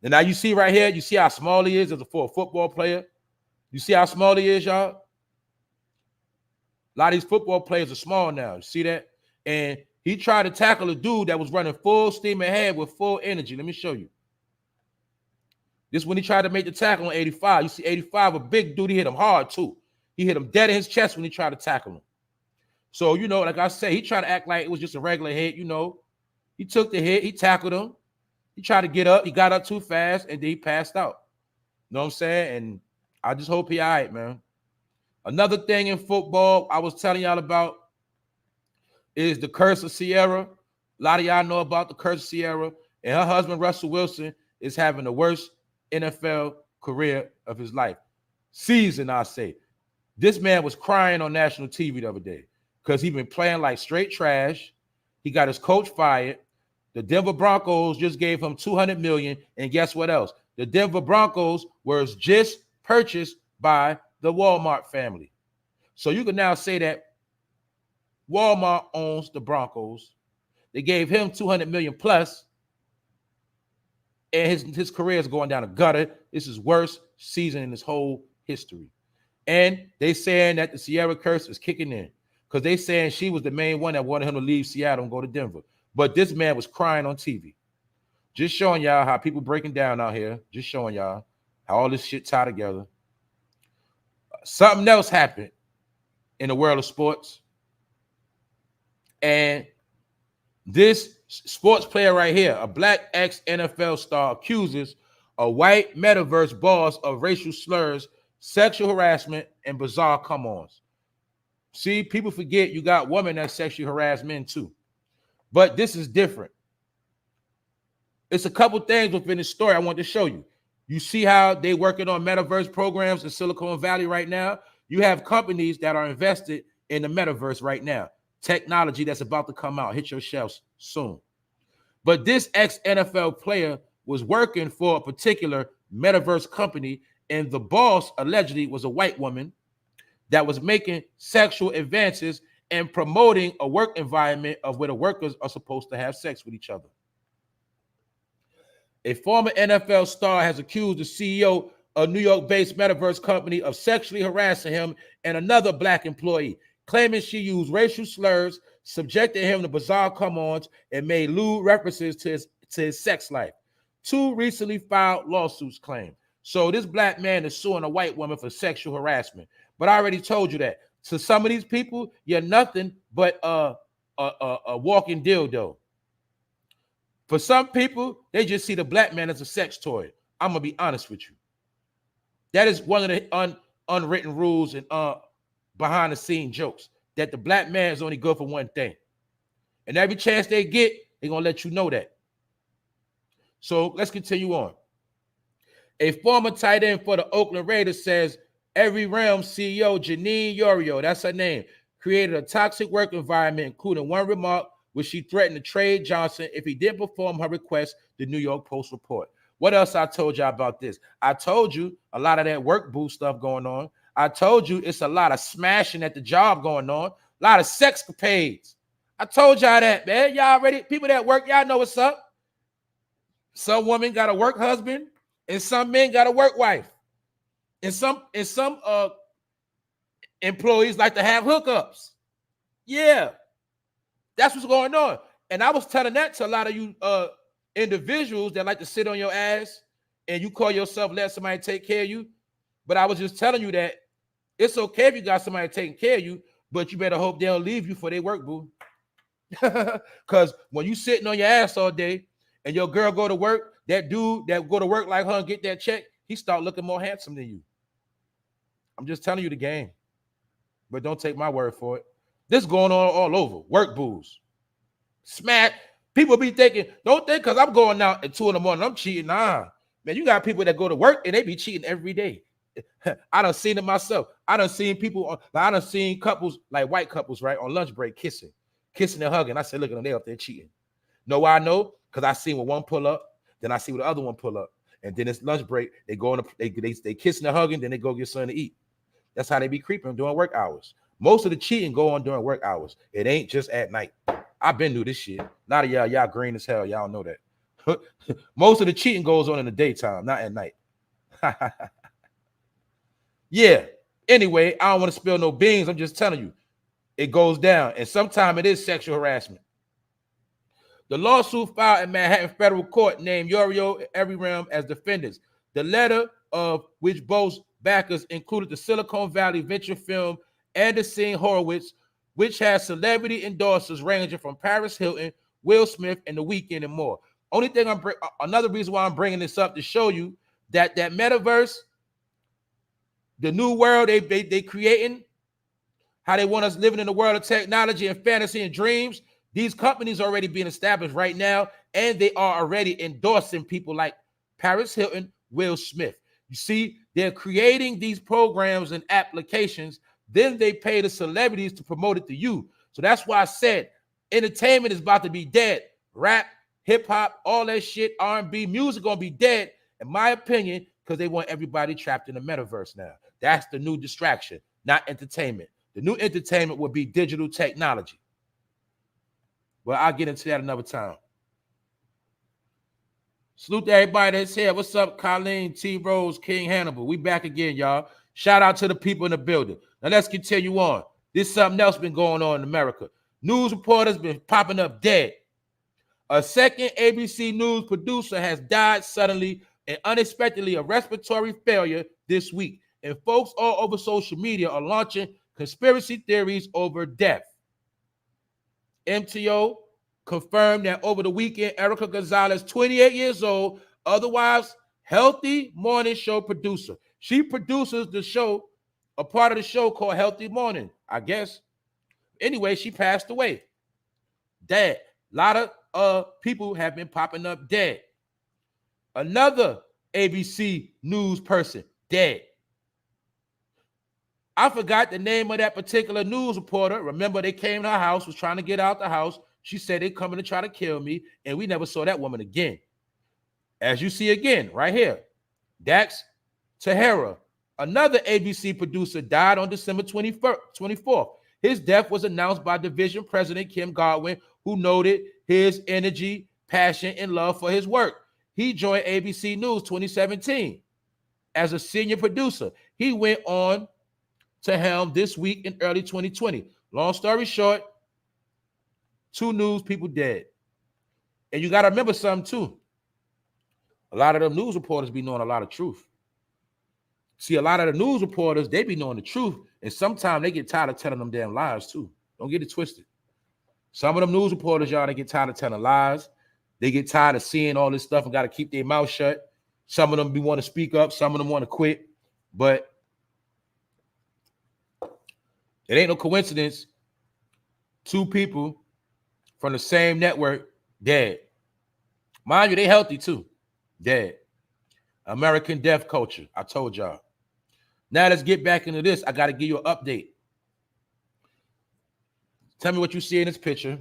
And now you see right here, you see how small he is for a football player. You see how small he is, y'all? A lot of these football players are small now. You see that? And he tried to tackle a dude that was running full steam ahead with full energy. Let me show you. This is when he tried to make the tackle on 85. You see 85, a big dude. He hit him hard, too. He hit him dead in his chest when he tried to tackle him. So, you know, like I said, he tried to act like it was just a regular hit, you know. He took the hit. He tackled him. He tried to get up. He got up too fast, and then he passed out. You know what I'm saying? And I just hope he all right, man. Another thing in football I was telling y'all about is the curse of Sierra. A lot of y'all know about the curse of Sierra. And her husband, Russell Wilson, is having the worst NFL career of his life. Season, I say. This man was crying on national TV the other day because he's been playing like straight trash. He got his coach fired. The Denver Broncos just gave him $200 million. And guess what else? The Denver Broncos was just purchased by the Walmart family. So you can now say that Walmart owns the Broncos. They gave him $200 million plus, and his career is going down the gutter. This is worst season in his whole history. And they saying that the Sierra curse is kicking in because they saying she was the main one that wanted him to leave Seattle and go to Denver. But this man was crying on TV. Just showing y'all how people breaking down out here. Just showing y'all how all this shit tied together. Something else happened in the world of sports. And this sports player right here, a black ex-NFL star, accuses a white metaverse boss of racial slurs, sexual harassment, and bizarre come-ons. See, people forget you got women that sexually harass men too. But this is different. It's a couple things within the story I want to show you. You see how they working on metaverse programs in Silicon Valley right now? You have companies that are invested in the metaverse right now. Technology that's about to come out, hit your shelves soon. But this ex-NFL player was working for a particular metaverse company, and the boss allegedly was a white woman that was making sexual advances and promoting a work environment of where the workers are supposed to have sex with each other. A former NFL star has accused the CEO of New York-based metaverse company of sexually harassing him and another black employee, claiming she used racial slurs, subjected him to bizarre come-ons, and made lewd references to his sex life. 2 recently filed lawsuits claim. So this black man is suing a white woman for sexual harassment. But I already told you that. To some of these people, you're nothing but a walking dildo. For some people, they just see the black man as a sex toy. I'm gonna be honest with you. That is one of the unwritten rules and behind the scene jokes, that the black man is only good for one thing. And every chance they get, they're going to let you know that. So let's continue on. A former tight end for the Oakland Raiders says Every Realm CEO Janine Yorio, that's her name, created a toxic work environment, including one remark where she threatened to trade Johnson if he didn't perform her request, the New York Post report. What else I told you about this? I told you a lot of that work boo stuff going on. I told you it's a lot of smashing at the job going on, a lot of sexcapades. I told y'all that, man. Y'all already, people that work, y'all know what's up. Some women got a work husband, and some men got a work wife. And some employees like to have hookups. Yeah, that's what's going on. And I was telling that to a lot of you individuals that like to sit on your ass and you call yourself let somebody take care of you. But I was just telling you that it's okay if you got somebody taking care of you, but you better hope they don't leave you for their work, boo. Because when you sitting on your ass all day and your girl go to work, that dude that go to work like her and get that check, he start looking more handsome than you. I'm just telling you the game. But don't take my word for it. This is going on all over. Work boos. Smack. People be thinking, don't think because I'm going out at 2 in the morning, I'm cheating. Nah. Man, you got people that go to work and they be cheating every day. I done seen it myself. I done seen people, I done seen couples, like white couples, right, on lunch break kissing and hugging. I said, look at them, they up there cheating. Know why I know? Because I seen when one pull up, then I see when the other one pull up. And then it's lunch break, they go on, they kissing and hugging, then they go get something to eat. That's how they be creeping during work hours. Most of the cheating go on during work hours. It ain't just at night. I've been through this shit. Not y'all green as hell. Y'all know that. Most of the cheating goes on in the daytime, not at night. Yeah. Anyway, I don't want to spill no beans. I'm just telling you, it goes down. And sometimes it is sexual harassment. The lawsuit filed in Manhattan federal court named Yorio and Every Realm as defendants. The letter of which both backers included the Silicon Valley venture film Anderson Horowitz, which has celebrity endorsers ranging from Paris Hilton, Will Smith, and The Weeknd, and more. Only thing another reason why I'm bringing this up to show you that metaverse, the new world they creating, how they want us living in the world of technology and fantasy and dreams. These companies are already being established right now, and they are already endorsing people like Paris Hilton, Will Smith. You see, they're creating these programs and applications. Then they pay the celebrities to promote it to you. So that's why I said entertainment is about to be dead. Rap, hip hop, all that shit, R&B, music gonna be dead, in my opinion, because they want everybody trapped in the metaverse now. That's the new distraction, not entertainment. The new entertainment would be digital technology. Well, I'll get into that another time. Salute to everybody that's here. What's up, Colleen, T. Rose, King Hannibal? We back again, y'all. Shout out to the people in the building. Now let's continue on. This is something else been going on in America. News reporters been popping up dead. A second ABC News producer has died suddenly and unexpectedly of respiratory failure this week. And folks all over social media are launching conspiracy theories over death. MTO confirmed that over the weekend, Erica Gonzalez, 28 years old, otherwise healthy morning show producer. She produces the show, a part of the show called Healthy Morning, I guess. Anyway, she passed away. Dead. A lot of people have been popping up dead. Another ABC News person, dead. I forgot the name of that particular news reporter. Remember, they came to her house, was trying to get out the house. She said they coming to try to kill me, and we never saw that woman again. As you see again, right here, Dax Tahara, another ABC producer, died on December 24th. His death was announced by division president Kim Godwin, who noted his energy, passion, and love for his work. He joined ABC News 2017 as a senior producer. He went on to helm This Week in early 2020. Long story short, 2 news people dead. And you got to remember something too. A lot of them news reporters be knowing a lot of truth. See, a lot of the news reporters, they be knowing the truth, and sometimes they get tired of telling them damn lies too. Don't get it twisted. Some of them news reporters, y'all, they get tired of telling lies. They get tired of seeing all this stuff and got to keep their mouth shut. Some of them want to speak up. Some of them want to quit. But it ain't no coincidence. 2 people from the same network dead. Mind you, they healthy too. Dead. American death culture. I told y'all. Now let's get back into this. I got to give you an update. Tell me what you see in this picture.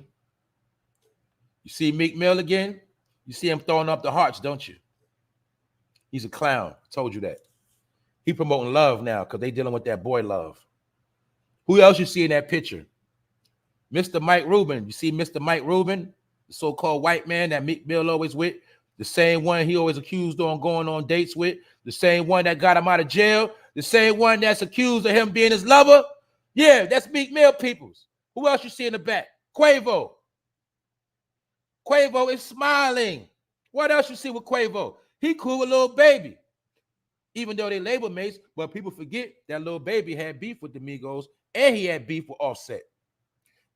You see Meek Mill again? You see him throwing up the hearts, don't you? He's a clown. I told you that. He promoting love now because they dealing with that boy love. Who else you see in that picture? Mr. Mike Rubin. You see Mr. Mike Rubin, the so-called white man that Meek Mill always with, the same one he always accused on going on dates with, the same one that got him out of jail, the same one that's accused of him being his lover. Yeah, that's Meek Mill peoples. Who else you see in the back? Quavo. Quavo is smiling. What else you see with Quavo? He cool with Lil Baby. Even though they label mates, but people forget that Lil Baby had beef with the Migos and he had beef with Offset.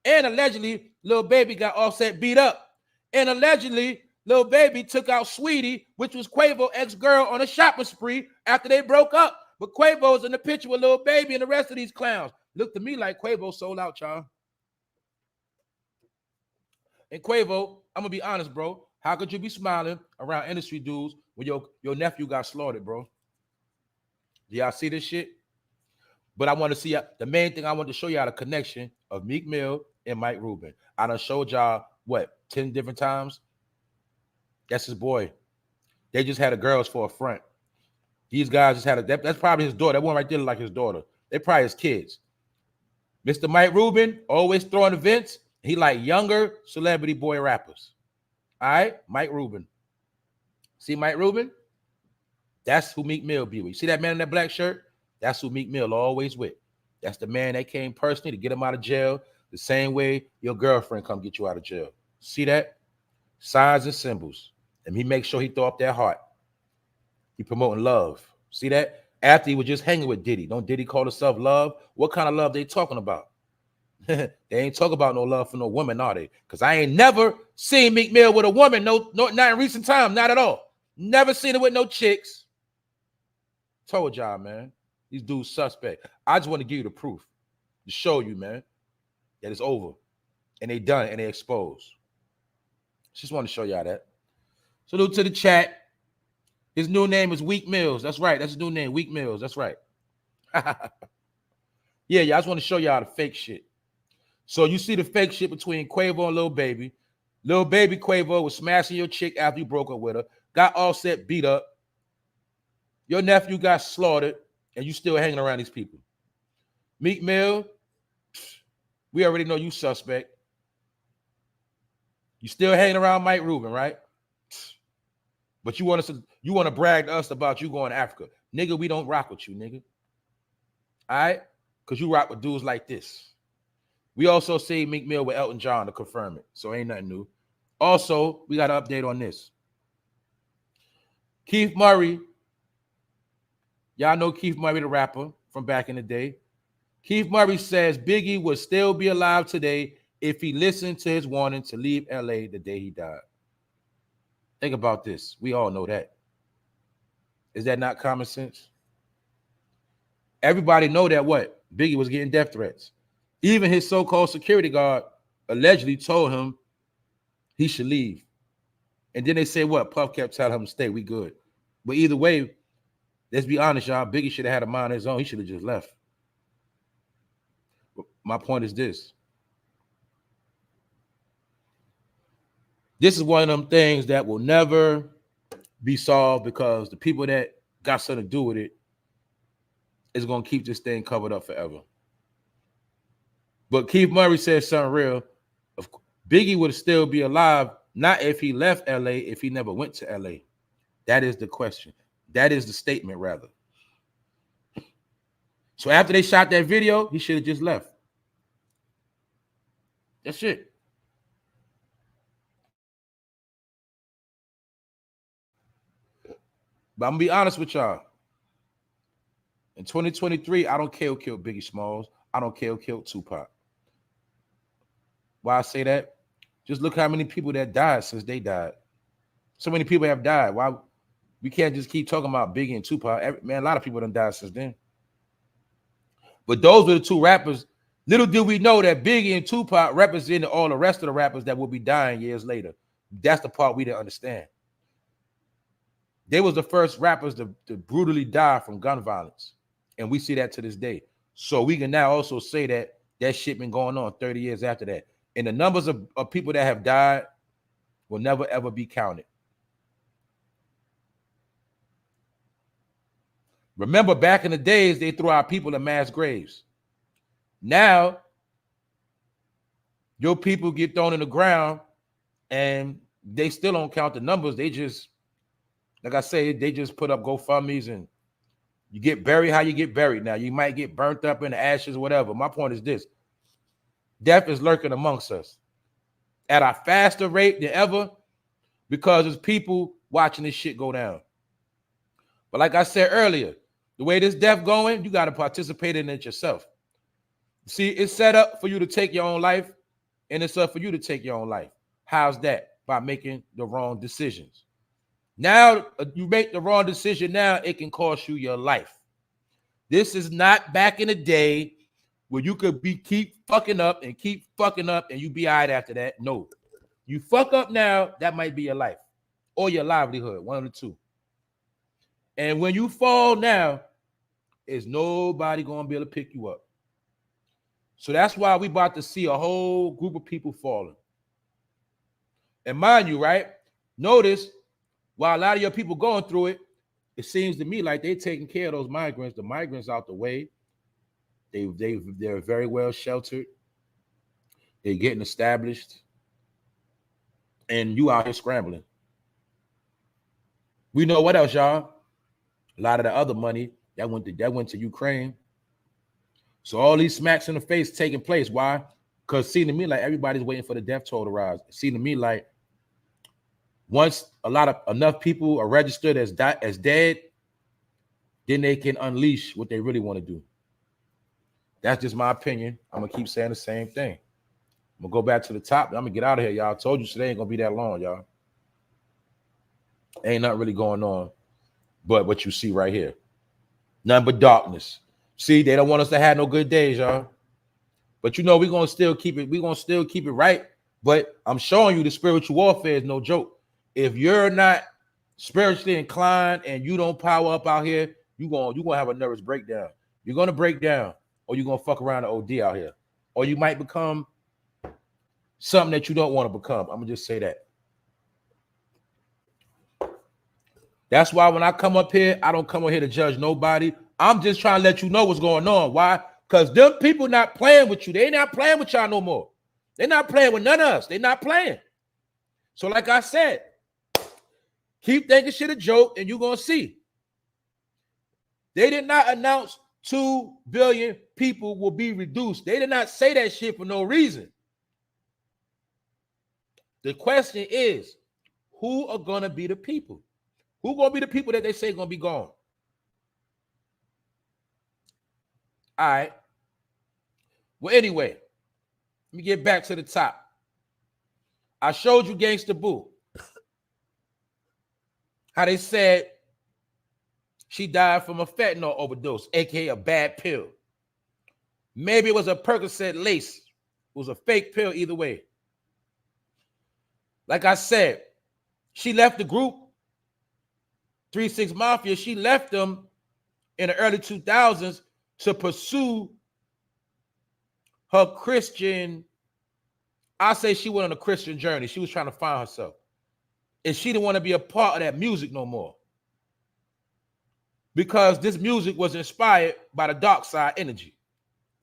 And allegedly, Lil Baby got Offset beat up. And allegedly, Lil Baby took out Sweetie, which was Quavo's ex-girl, on a shopping spree after they broke up. But Quavo's in the picture with Lil Baby and the rest of these clowns. Looked to me like Quavo sold out, y'all. And Quavo, I'm going to be honest, bro. How could you be smiling around industry dudes when your nephew got slaughtered, bro? Do y'all see this shit? But I want to see the main thing I want to show y'all the connection of Meek Mill and Mike Rubin. I done showed y'all, what, 10 different times? That's his boy. They just had a girls for a front. These guys just had that's probably his daughter. That one right there look like his daughter. They probably his kids. Mr. Mike Rubin, always throwing events. He like younger celebrity boy rappers. All right, Mike Rubin. See Mike Rubin? That's who Meek Mill be with. You see that man in that black shirt? That's who Meek Mill always with. That's the man that came personally to get him out of jail the same way your girlfriend come get you out of jail. See that? Signs and symbols. And he makes sure he throw up that heart. He promoting love. See that? After he was just hanging with Diddy. Don't Diddy call himself love? What kind of love they talking about? They ain't talking about no love for no woman, are they? Because I ain't never seen Meek Mill with a woman, no, not in recent time, not at all. Never seen it with no chicks. Told y'all, man. These dudes suspect. I just want to give you the proof to show you, man, that it's over. And they done it and they exposed. Just want to show y'all that. Salute to the chat. His new name is Weak Mills. That's right. That's his new name, Weak Mills. That's right. Yeah, I just want to show y'all the fake shit. So you see the fake shit between Quavo and Lil Baby. Lil Baby Quavo was smashing your chick after you broke up with her. Got Offset beat up. Your nephew got slaughtered. And you still hanging around these people. Meek Mill, we already know you suspect. You still hanging around Mike Rubin, right? But you want to brag to us about you going to Africa. Nigga, we don't rock with you, nigga. All right? Because you rock with dudes like this. We also see Meek Mill with Elton John to confirm it. So ain't nothing new. Also, we got an update on this. Keith Murray. Y'all know Keith Murray, the rapper from back in the day. Keith Murray says Biggie would still be alive today if he listened to his warning to leave LA the day he died. Think about this. We all know that. Is that not common sense? Everybody know that what? Biggie was getting death threats. Even his so-called security guard allegedly told him he should leave. And then they say what? Puff kept telling him to stay. We good. But either way, let's be honest, y'all. Biggie should have had a mind of his own. He should have just left. But my point is this. This is one of them things that will never be solved because the people that got something to do with it is going to keep this thing covered up forever. But Keith Murray says something real. Biggie would still be alive, not if he left LA, if he never went to LA. That is the question. That is the statement, rather. So after they shot that video, he should have just left. That's it. But I'm going to be honest with y'all. In 2023, I don't care who killed Biggie Smalls. I don't care who killed Tupac. Why I say that? Just look how many people that died since they died. So many people have died. Why we can't just keep talking about Biggie and Tupac? Man, a lot of people done died since then. But those were the two rappers. Little did we know that Biggie and Tupac represented all the rest of the rappers that will be dying years later. That's the part we didn't understand. They was the first rappers to brutally die from gun violence. And we see that to this day. So we can now also say that that shit been going on 30 years after that. And the numbers of people that have died will never, ever be counted. Remember, back in the days, they threw our people in mass graves. Now, your people get thrown in the ground and they still don't count the numbers. They just, like I say, they just put up GoFundMes and you get buried how you get buried. Now, you might get burnt up in the ashes or whatever. My point is this. Death is lurking amongst us at a faster rate than ever because there's people watching this shit go down. But like I said earlier, the way this death going, you got to participate in it yourself. See, it's set up for you to take your own life, and it's up for you to take your own life. How's that? By making the wrong decisions. Now, you make the wrong decision now, it can cost you your life. This is not back in the day where you could keep fucking up and you be all right after that. No. You fuck up now, that might be your life or your livelihood, one of the two. And when you fall now, is nobody going to be able to pick you up. So that's why we about to see a whole group of people falling. And mind you, right? Notice while a lot of your people going through it, it seems to me like they're taking care of those migrants. The migrants out the way. They're very well sheltered. They're getting established. And you out here scrambling. We know what else, y'all? A lot of the other money that went to Ukraine. So all these smacks in the face taking place. Why? Because it seemed to me like everybody's waiting for the death toll to rise. It seemed to me like once enough people are registered as dead, then they can unleash what they really want to do. That's just my opinion. I'm gonna keep saying the same thing. I'm gonna go back to the top. I'm gonna get out of here, y'all. I told you today ain't gonna be that long, y'all. Ain't nothing really going on, but what you see right here, nothing but darkness. See, they don't want us to have no good days, y'all. But you know, we're gonna still keep it. We're gonna still keep it right. But I'm showing you the spiritual warfare is no joke. If you're not spiritually inclined and you don't power up out here, you're gonna have a nervous breakdown. You're gonna break down, or you're gonna fuck around the OD out here, or you might become something that you don't want to become. I'm gonna just say that. That's why when I come up here, I don't come up here to judge nobody. I'm just trying to let you know what's going on. Why? Because them people not playing with you. They not playing with y'all no more. They're not playing with none of us. They're not playing. So like I said, keep thinking shit a joke and you're going to see. They did not announce 2 billion people will be reduced. They did not say that shit for no reason. The question is, who are going to be the people? Who going to be the people that they say going to be gone? All right. Well, anyway, let me get back to the top. I showed you Gangsta Boo. How they said she died from a fentanyl overdose, aka a bad pill. Maybe it was a Percocet lace. It was a fake pill either way. Like I said, she left the group, 3-6 Mafia. She left them in the early 2000s to pursue her Christian. I say she went on a Christian journey. She was trying to find herself. And she didn't want to be a part of that music no more. Because this music was inspired by the dark side energy.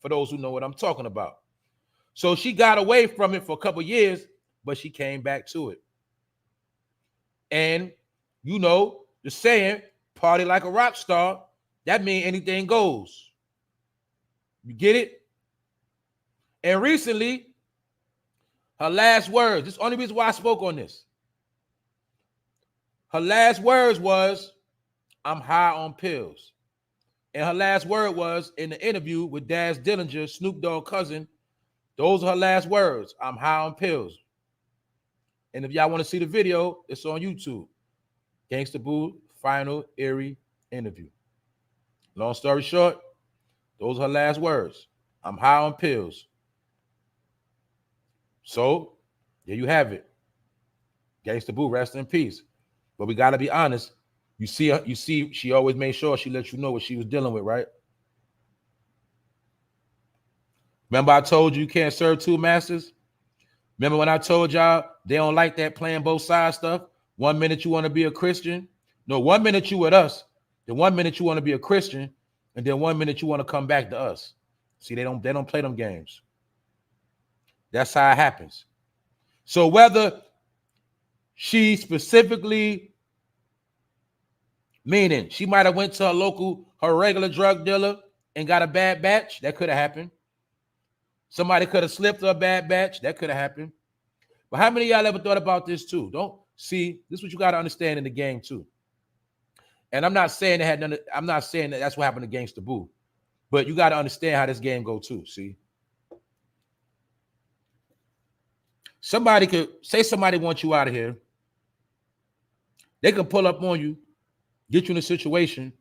For those who know what I'm talking about. So she got away from it for a couple years, but she came back to it. And you know, the saying, party like a rock star, that means anything goes. You get it? And recently, her last words, this is the only reason why I spoke on this. Her last words was, I'm high on pills. And her last word was in the interview with Daz Dillinger, Snoop Dogg cousin. Those are her last words. I'm high on pills. And if y'all want to see the video, it's on YouTube. Gangsta Boo, final Erie interview. Long story short, those are her last words. I'm high on pills. So, there you have it. Gangsta Boo, rest in peace. But we gotta be honest. You see, she always made sure she let you know what she was dealing with, right? Remember I told you can't serve two masters? Remember when I told y'all they don't like that playing both sides stuff? 1 minute you want to be a Christian. No, 1 minute you with us. Then 1 minute you want to be a Christian. And then 1 minute you want to come back to us. See, they don't play them games. That's how it happens. So whether she specifically, meaning she might have went to her regular drug dealer and got a bad batch, that could have happened. Somebody could have slipped her a bad batch, that could have happened. But how many of y'all ever thought about this too? Don't see, this is what you got to understand in the game too. And I'm not saying I'm not saying that that's what happened to Gangsta Boo, but you got to understand how this game go too. See, somebody could say somebody wants you out of here. They can pull up on you, get you in a situation,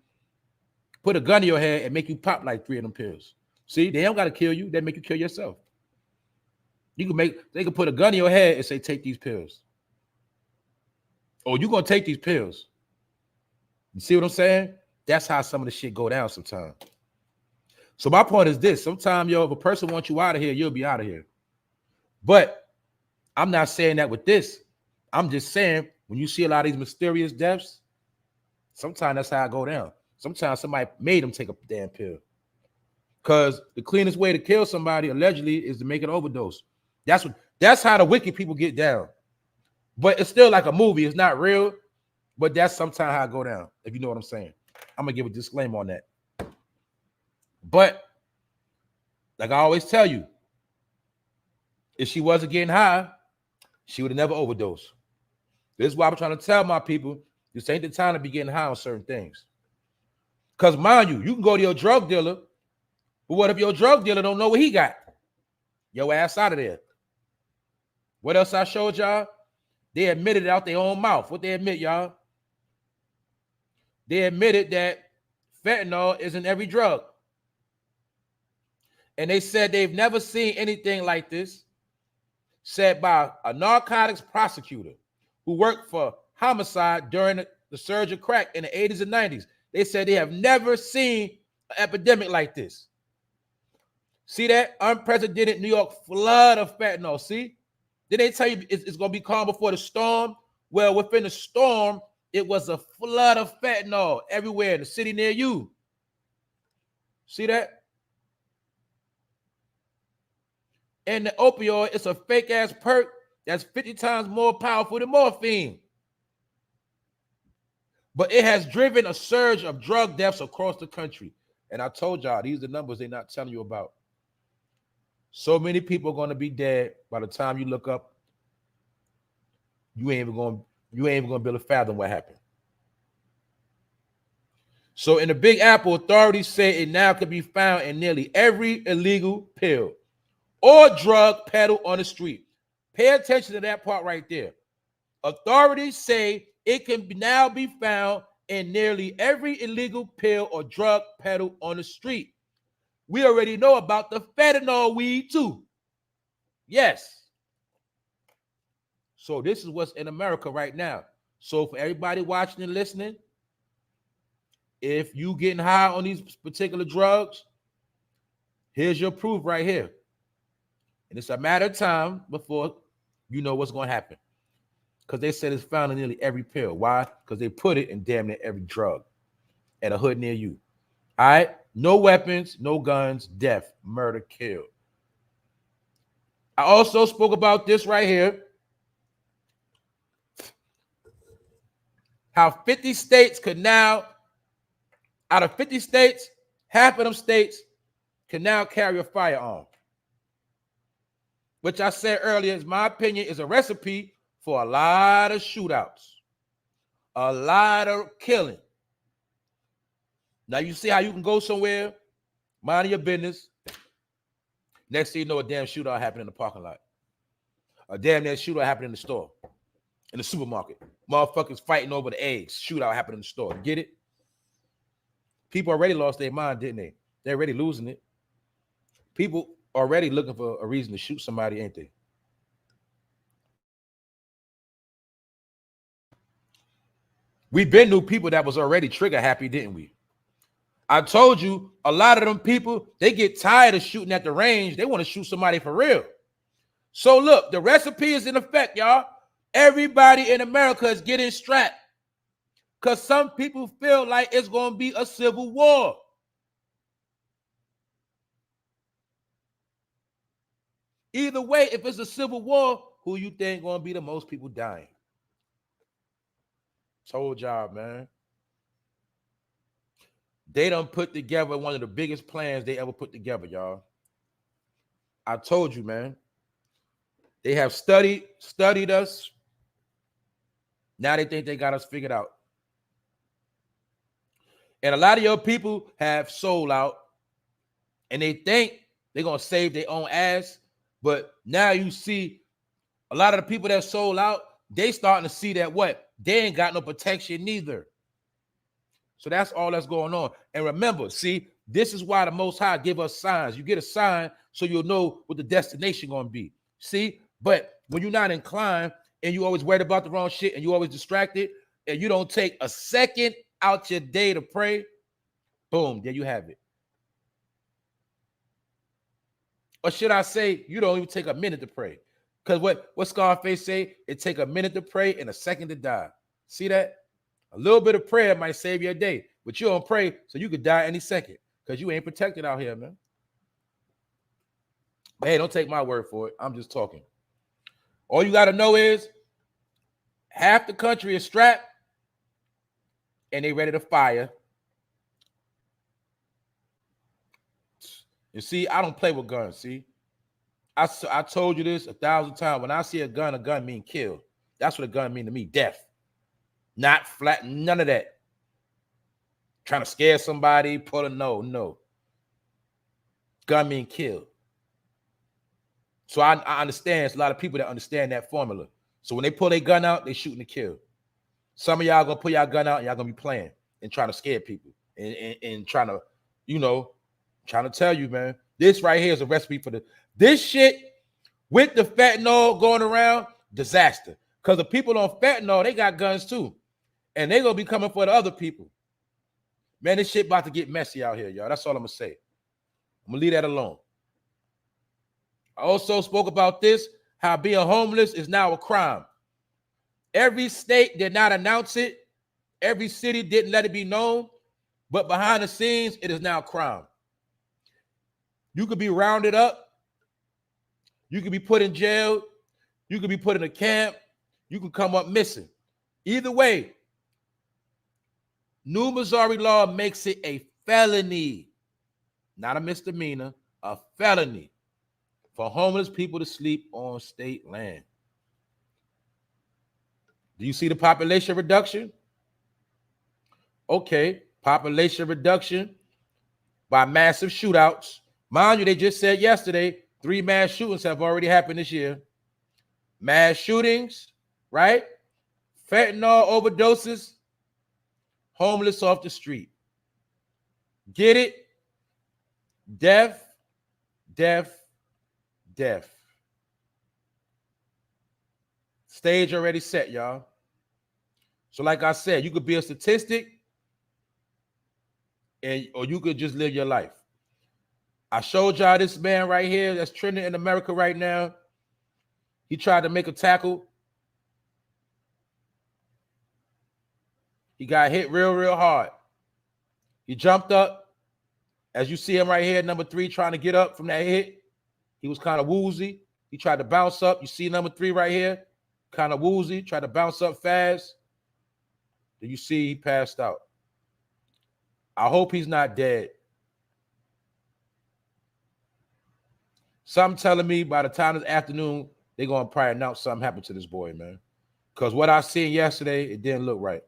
put a gun in your head, and make you pop like 3 of them pills. See, they don't got to kill you; they make you kill yourself. They can put a gun in your head and say, "Take these pills." Oh, you're gonna take these pills. You see what I'm saying? That's how some of the shit go down sometimes. So my point is this: sometimes, if a person wants you out of here, you'll be out of here. But I'm not saying that with this. I'm just saying when you see a lot of these mysterious deaths, sometimes that's how it go down. Sometimes somebody made them take a damn pill. Because the cleanest way to kill somebody allegedly is to make an overdose. That's how the wicked people get down. But it's still like a movie. It's not real. But that's sometimes how it go down, if you know what I'm saying. I'm going to give a disclaimer on that. But, like I always tell you, if she wasn't getting high, she would have never overdosed. This is why I'm trying to tell my people, this ain't the time to be getting high on certain things. Because mind you, you can go to your drug dealer, but what if your drug dealer don't know what he got? Your ass out of there. What else I showed y'all? They admitted it out their own mouth. What they admit, y'all? They admitted that fentanyl is in every drug. And they said they've never seen anything like this said by a narcotics prosecutor who worked for homicide during the surge of crack in the 80s and 90s. They said they have never seen an epidemic like this. See that? Unprecedented New York flood of fentanyl. See? Did they tell you it's going to be calm before the storm? Well, within the storm, it was a flood of fentanyl everywhere in the city near you. See that? And the opioid, it's a fake-ass perk that's 50 times more powerful than morphine. But it has driven a surge of drug deaths across the country. And I told y'all, these are the numbers they're not telling you about. So many people are going to be dead by the time you look up. You ain't even going to be able to fathom what happened. So in the Big Apple, authorities say it now can be found in nearly every illegal pill or drug peddled on the street. Pay attention to that part right there. Authorities say it can now be found in nearly every illegal pill or drug peddled on the street. We already know about the fentanyl weed too. Yes. So this is what's in America right now. So for everybody watching and listening, if you getting high on these particular drugs, here's your proof right here. And it's a matter of time before you know what's going to happen. Because they said it's found in nearly every pill. Why? Because they put it in damn near every drug at a hood near you. All right? No weapons, no guns, death, murder, kill. I also spoke about this right here. How 50 states could now, out of 50 states, half of them states can now carry a firearm. Which I said earlier, is my opinion, is a recipe for a lot of shootouts. A lot of killing. Now you see how you can go somewhere, mind your business. Next thing you know, a damn shootout happened in the parking lot. A damn near shootout happened in the store. in the supermarket. Motherfuckers fighting over the eggs. Shootout happened in the store. Get it? People already lost their mind, didn't they? They're already losing it. People already looking for a reason to shoot somebody, ain't they? We've been knew people that was already trigger happy, didn't we? I told you, a lot of them people, they get tired of shooting at the range. They want to shoot somebody for real. So look, the recipe is in effect, y'all. Everybody in America is getting strapped because some people feel like it's going to be a civil war. Either way, if it's a civil war, who you think going to be the most people dying? Told y'all, man. They done put together one of the biggest plans they ever put together, y'all. I told you, man. They have studied us. Now they think they got us figured out. And a lot of your people have sold out, and they think they're going to save their own ass. But now you see a lot of the people that sold out, they starting to see that what? They ain't got no protection neither. So that's all that's going on. And remember, see, this is why the Most High give us signs. You get a sign so you'll know what the destination going to be. See, but when you're not inclined and you always worried about the wrong shit and you always distracted and you don't take a second out your day to pray, boom, there you have it. Or should I say, you don't even take a minute to pray. Because what Scarface say, it take a minute to pray and a second to die. See that? A little bit of prayer might save your day, but you don't pray, so you could die any second because you ain't protected out here, man. But hey, don't take my word for it. I'm just talking. All you got to know is half the country is strapped and they ready to fire. You see, I don't play with guns, see? I told you this 1,000 times. When I see a gun mean kill. That's what a gun mean to me, death. Not flat, none of that. Trying to scare somebody, pull a no. Gun mean kill. So I understand. There's a lot of people that understand that formula. So when they pull their gun out, they shooting to kill. Some of y'all gonna pull your gun out and y'all gonna be playing and trying to scare people and trying to, trying to tell you, man, this right here is a recipe for this shit with the fentanyl going around, disaster. Because the people on fentanyl, they got guns too. And they're going to be coming for the other people. Man, this shit about to get messy out here, y'all. That's all I'm going to say. I'm going to leave that alone. I also spoke about this, how being homeless is now a crime. Every state did not announce it. Every city didn't let it be known. But behind the scenes, it is now a crime. You could be rounded up. You could be put in jail. You could be put in a camp. You could come up missing. Either way, new Missouri law makes it a felony, not a misdemeanor, a felony for homeless people to sleep on state land. Do you see the population reduction? Okay, population reduction by massive shootouts. Mind you, they just said yesterday, 3 mass shootings have already happened this year. Mass shootings, right? Fentanyl overdoses, homeless off the street. Get it? Death. Stage already set, y'all. So like I said, you could be a statistic or you could just live your life. I showed y'all this man right here that's trending in America right now. He tried to make a tackle. He got hit real hard. He jumped up. As you see him right here, number 3, trying to get up from that hit. He was kind of woozy. He tried to bounce up. You see number 3 right here, kind of woozy, tried to bounce up fast. Then you see he passed out. I hope he's not dead. Something telling me by the time this afternoon, they're going to probably announce something happened to this boy, man. Because what I seen yesterday, it didn't look right.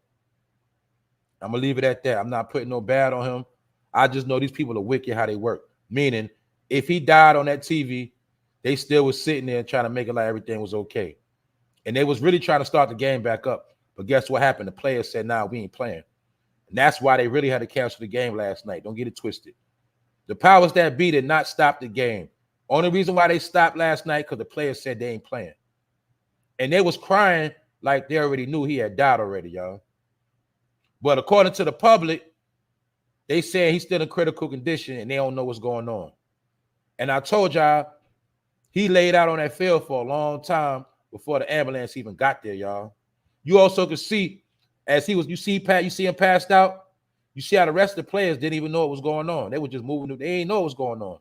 I'm going to leave it at that. I'm not putting no bad on him. I just know these people are wicked how they work. Meaning, if he died on that TV, they still was sitting there trying to make it like everything was okay. And they was really trying to start the game back up. But guess what happened? The players said, nah, we ain't playing. And that's why they really had to cancel the game last night. Don't get it twisted. The powers that be did not stop the game. Only reason why they stopped last night because the players said they ain't playing. And they was crying like they already knew he had died already, y'all. But according to the public, they said he's still in critical condition and they don't know what's going on. And I told y'all, he laid out on that field for a long time before the ambulance even got there, y'all. You also could see as he was, you see him passed out. You see how the rest of the players didn't even know what was going on. They were just moving. They didn't know what was going on.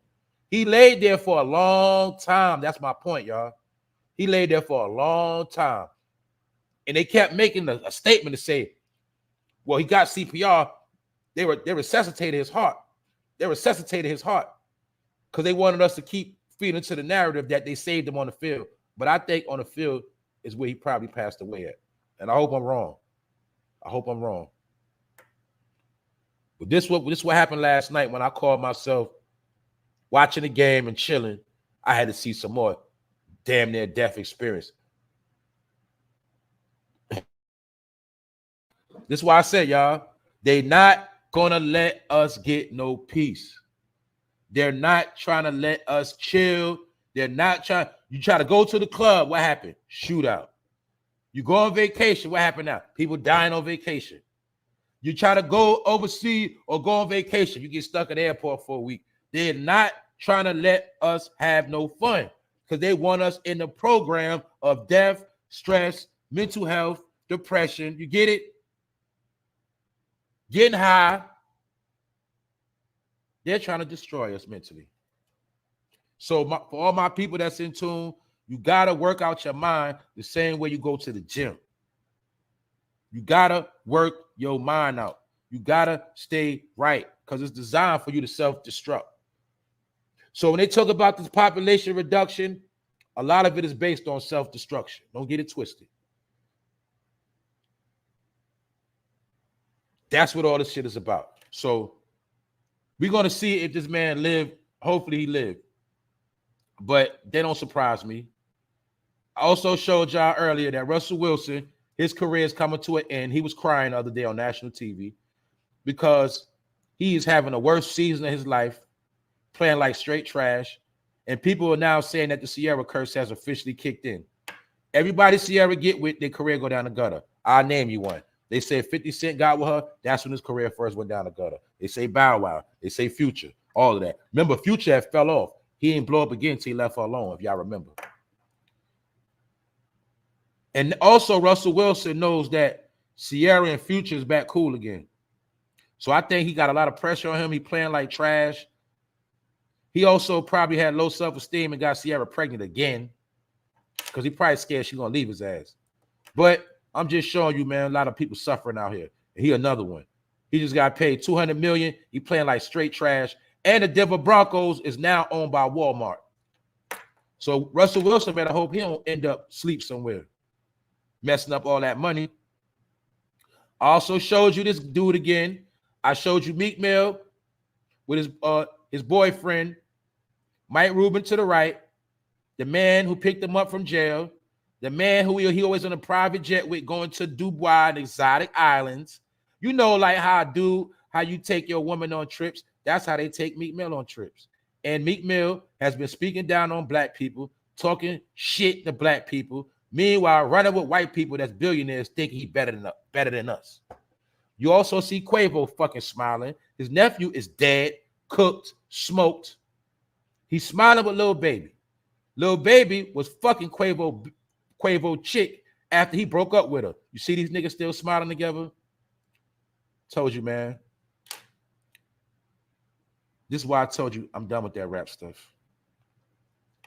He laid there for a long time. That's my point, y'all. He laid there for a long time. And they kept making a statement to say, well, he got CPR. They resuscitated his heart. They resuscitated his heart because they wanted us to keep feeding into the narrative that they saved him on the field. But I think on the field is where he probably passed away at. And I hope I'm wrong. I hope I'm wrong. But this what happened last night when I called myself watching the game and chilling. I had to see some more damn near death experience. This is why I said, y'all, they not gonna let us get no peace. They're not trying to let us chill. They're not trying. You try to go to the club, what happened? Shootout. You go on vacation, what happened now? People dying on vacation. You try to go overseas or go on vacation, you get stuck at the airport for a week. They're not trying to let us have no fun because they want us in the program of death, stress, mental health, depression. You get it? Getting high. They're trying to destroy us mentally. So for all my people that's in tune, you got to work out your mind the same way you go to the gym. You got to work your mind out. You got to stay right because it's designed for you to self-destruct. So when they talk about this population reduction, a lot of it is based on self-destruction. Don't get it twisted. That's what all this shit is about. So we're going to see if this man lived. Hopefully he lived. But they don't surprise me. I also showed y'all earlier that Russell Wilson, his career is coming to an end. He was crying the other day on national TV because he is having the worst season of his life, playing like straight trash. And people are now saying that the Sierra curse has officially kicked in. Everybody Sierra get with, their career go down the gutter. I'll name you one. They say 50 Cent got with her. That's when his career first went down the gutter. They say Bow Wow. They say Future. All of that. Remember, Future had fell off. He ain't blow up again until he left her alone, if y'all remember. And also, Russell Wilson knows that Sierra and Future is back cool again. So I think he got a lot of pressure on him. He playing like trash. He also probably had low self-esteem and got Sierra pregnant again because he probably scared she's going to leave his ass. But I'm just showing you, man, a lot of people suffering out here. And he another one. He just got paid $200 million. He playing like straight trash. And the Denver Broncos is now owned by Walmart. So Russell Wilson better hope he don't end up asleep somewhere, messing up all that money. I also showed you this dude again. I showed you Meek Mill with his boyfriend, Mike Rubin to the right, the man who picked him up from jail, the man who he always on a private jet with going to Dubai and exotic islands. You know, like how you take your woman on trips. That's how they take Meek Mill on trips. And Meek Mill has been speaking down on black people, talking shit to black people. Meanwhile, running with white people that's billionaires thinking he better than us. You also see Quavo fucking smiling. His nephew is dead, cooked, smoked. He's smiling with Lil Baby. Lil Baby was fucking Quavo chick after he broke up with her. You see these niggas still smiling together? Told you, man. This is why I told you I'm done with that rap stuff.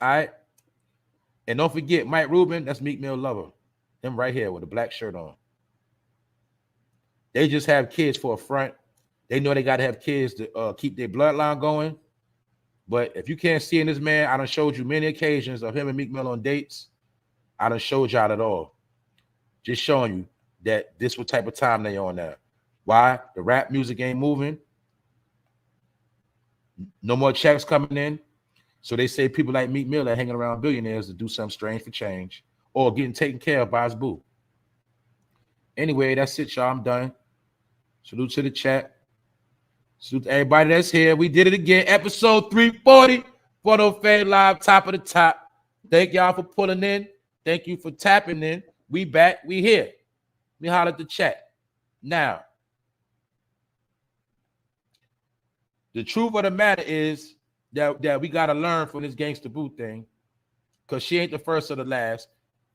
All right? And don't forget, Mike Rubin, that's Meek Mill lover. Him right here with a black shirt on. They just have kids for a front. They know they got to have kids to keep their bloodline going. But if you can't see in this man, I done showed you many occasions of him and Meek Mill on dates. I done showed y'all it all. Just showing you that this what type of time they on now. Why? The rap music ain't moving. No more checks coming in. So they say people like Meek Mill are hanging around billionaires to do something strange for change. or getting taken care of by his boo. Anyway, that's it, y'all. I'm done. Salute to the chat. Salute to everybody that's here. We did it again. Episode 340. Photo Fade Live, top of the top. Thank y'all for pulling in. Thank you for tapping in. We back. We here. We holler at the chat. Now, the truth of the matter is that we got to learn from this gangster boo thing, because she ain't the first or the last,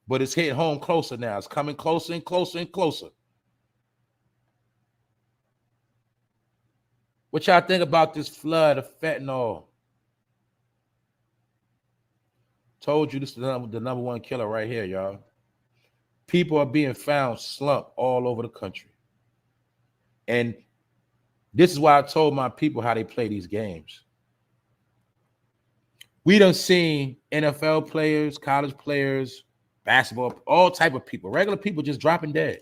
but it's hitting home closer now. It's coming closer and closer and closer. What y'all think about this flood of fentanyl? Told you this is the number one killer right here, y'all. People are being found slumped all over the country. And this is why I told my people how they play these games. We done seen NFL players, college players, basketball, all type of people, regular people just dropping dead.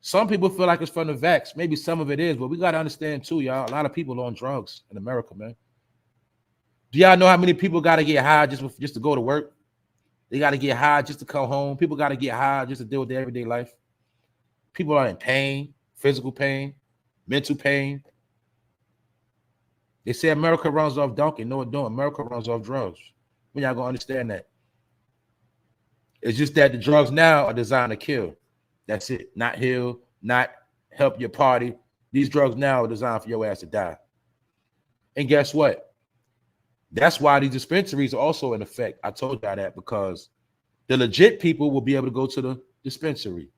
Some people feel like it's from the vax. Maybe some of it is, but we got to understand too, y'all. A lot of people are on drugs in America, man. Do y'all know how many people got to get high just to go to work? They got to get high just to come home. People got to get high just to deal with their everyday life. People are in pain, physical pain, mental pain. They say America runs off donkey. No, it don't. America runs off drugs. When y'all gonna understand that? It's just that the drugs now are designed to kill. That's it. Not heal, not help your party. These drugs now are designed for your ass to die. And guess what? That's why these dispensaries are also in effect. I told y'all that, because the legit people will be able to go to the dispensary.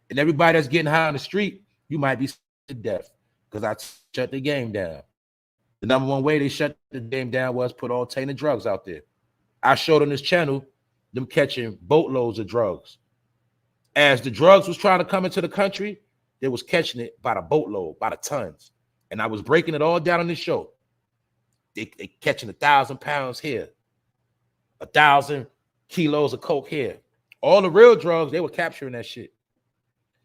And everybody that's getting high on the street, you might be to death, because I shut the game down. The number one way they shut the game down was put all tainted drugs out there. I showed on this channel them catching boatloads of drugs. As the drugs was trying to come into the country, they was catching it by the boatload, by the tons. And I was breaking it all down on this show. They catching 1,000 pounds here, 1,000 kilos of coke here. All the real drugs, they were capturing that shit.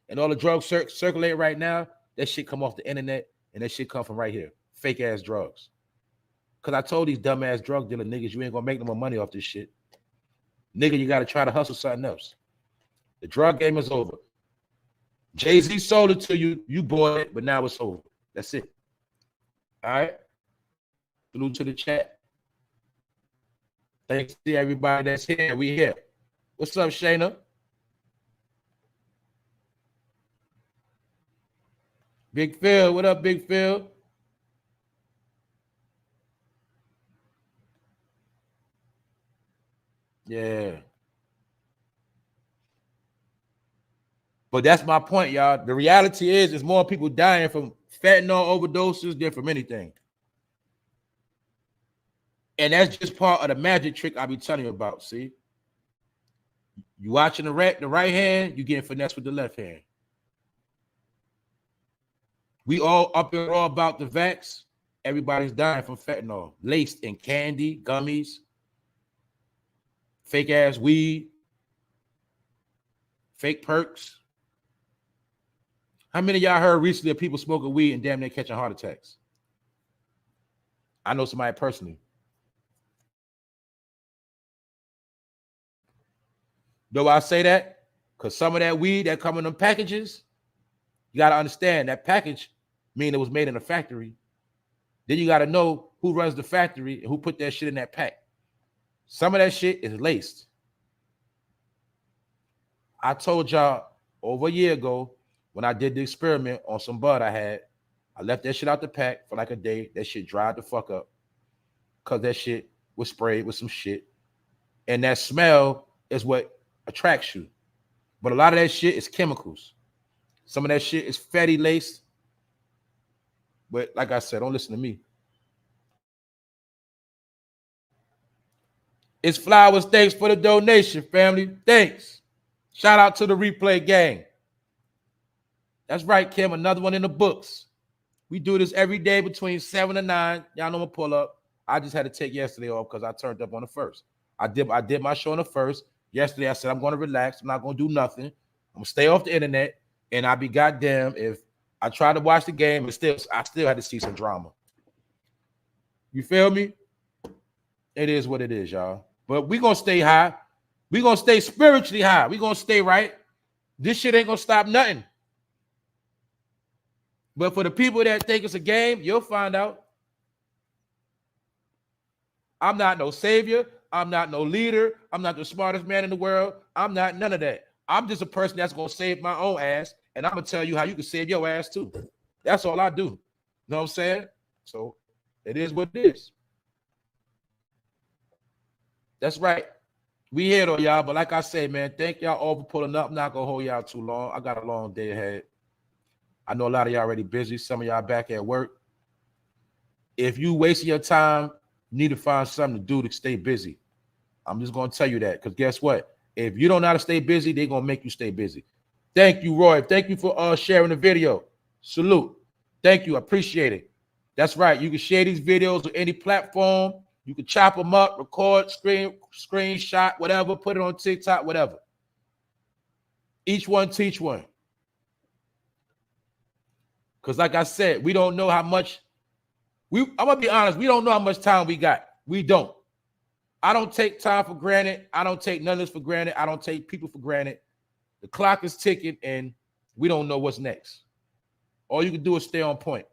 And all the drugs circulate right now, that shit come off the internet, and that shit come from right here. Fake ass drugs. Because I told these dumb ass drug dealer niggas, you ain't gonna make no more money off this shit. Nigga, you gotta try to hustle something else. The drug game is over. Jay-Z sold it to you, you bought it, but now it's over. That's it. All right. Salute to the chat. Thanks to everybody that's here. We here. What's up, Shayna? Big Phil, what up, Big Phil? Yeah. But that's my point, y'all. The reality is more people dying from fentanyl overdoses than from anything. And that's just part of the magic trick I be telling you about, see? You watching the right hand, you getting finesse with the left hand. We all up and all about the vax. Everybody's dying from fentanyl, laced in candy, gummies, fake ass weed, fake perks. How many of y'all heard recently of people smoking weed and damn near catching heart attacks? I know somebody personally. Though I say that, because some of that weed that come in them packages, you got to understand that package mean it was made in a factory. Then you got to know who runs the factory and who put that shit in that pack. Some of that shit is laced. I told y'all over a year ago when I did the experiment on some bud I had, I left that shit out the pack for like a day. That shit dried the fuck up because that shit was sprayed with some shit. And that smell is what attracts you. But a lot of that shit is chemicals. Some of that shit is fatty laced. But like I said, don't listen to me. It's Flowers. Thanks for the donation, family. Thanks. Shout out to the replay gang. That's right, Kim. Another one in the books. We do this every day between 7 and 9. Y'all know I'm gonna pull up. I just had to take yesterday off because I turned up on the first. I did my show on the first. Yesterday, I said I'm going to relax. I'm not going to do nothing. I'm going to stay off the internet. And I'll be goddamn if I try to watch the game and I still had to see some drama. You feel me? It is what it is, y'all. But we're going to stay high. We're going to stay spiritually high. We're going to stay right. This shit ain't going to stop nothing. But for the people that think it's a game, you'll find out. I'm not no savior. I'm not no leader. I'm not the smartest man in the world. I'm not none of that. I'm just a person that's going to save my own ass, and I'm going to tell you how you can save your ass too. That's all I do. You know what I'm saying? So it is what it is. That's right. We here though, y'all. But like I say, man, thank y'all all for pulling up. I'm not going to hold y'all too long. I got a long day ahead. I know a lot of y'all already busy. Some of y'all back at work. If you wasting your time, you need to find something to do to stay busy. I'm just going to tell you that, because guess what? If you don't know how to stay busy, they're going to make you stay busy. Thank you, Roy. Thank you for sharing the video. Salute. Thank you. I appreciate it. That's right. You can share these videos on any platform. You can chop them up, record, screenshot, whatever, put it on TikTok, whatever. Each one teach one. Because like I said, we don't know how much. I'm going to be honest. We don't know how much time we got. We don't. I don't take time for granted. I don't take none of this for granted. I don't take people for granted. The clock is ticking, and we don't know what's next. All you can do is stay on point.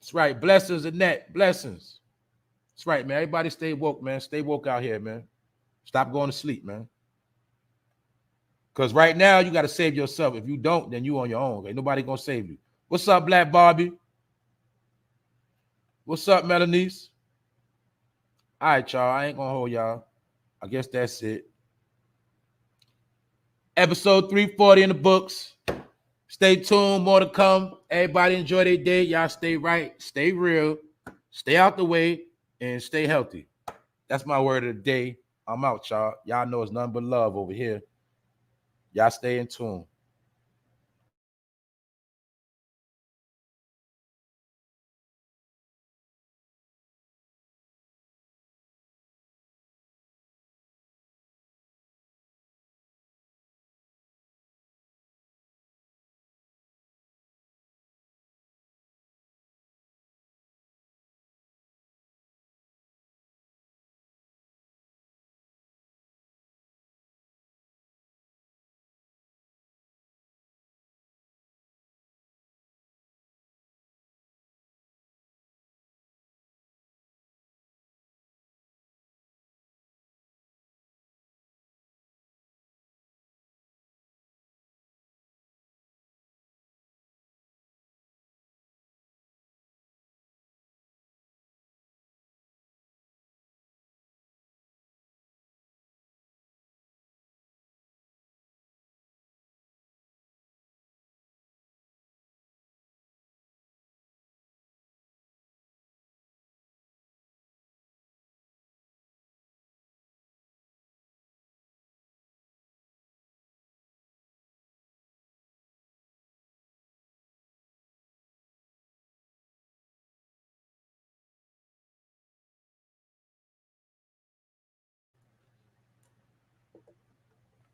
That's right. Blessings, Annette. Blessings. That's right, man. Everybody stay woke, man. Stay woke out here, man. Stop going to sleep, man. Because right now, you got to save yourself. If you don't, then you on your own. Ain't nobody going to save you. What's up, Black Barbie? What's up, Melanice? All right, y'all. I ain't going to hold y'all. I guess that's it. Episode 340 in the books. Stay tuned. More to come. Everybody enjoy their day. Y'all stay right. Stay real. Stay out the way. And stay healthy. That's my word of the day. I'm out, y'all. Y'all know it's nothing but love over here. Y'all stay in tune.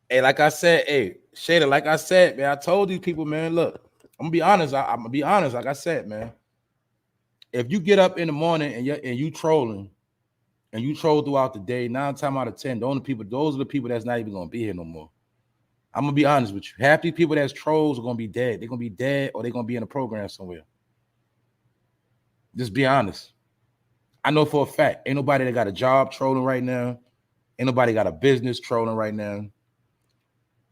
Hey, like I said, hey, Shada, like I said, man, I told these people, man, look, I'm gonna be honest. I'm gonna be honest, like I said, man. If you get up in the morning and you trolling, and you troll throughout the day, 9 times out of 10, those are the people that's not even gonna be here no more. I'm gonna be honest with you. Half these people that's trolls are gonna be dead. They're gonna be dead, or they're gonna be in a program somewhere. Just be honest. I know for a fact, ain't nobody that got a job trolling right now. Ain't nobody got a business trolling right now.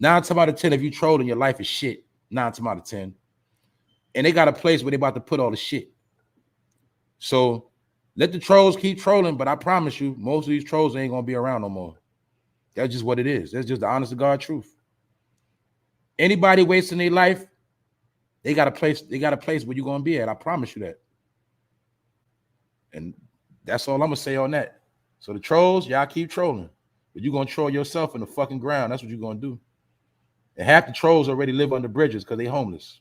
9 times out of 10, if you trolling, your life is shit. 9 times out of 10. And they got a place where they about to put all the shit. So let the trolls keep trolling, but I promise you, most of these trolls ain't gonna be around no more. That's just what it is. That's just the honest to God truth. Anybody wasting their life, they got a place where you're gonna be at. I promise you that. And that's all I'm gonna say on that. So the trolls, y'all keep trolling, but you're gonna troll yourself in the fucking ground. That's what you're gonna do. And half the trolls already live under bridges because they homeless.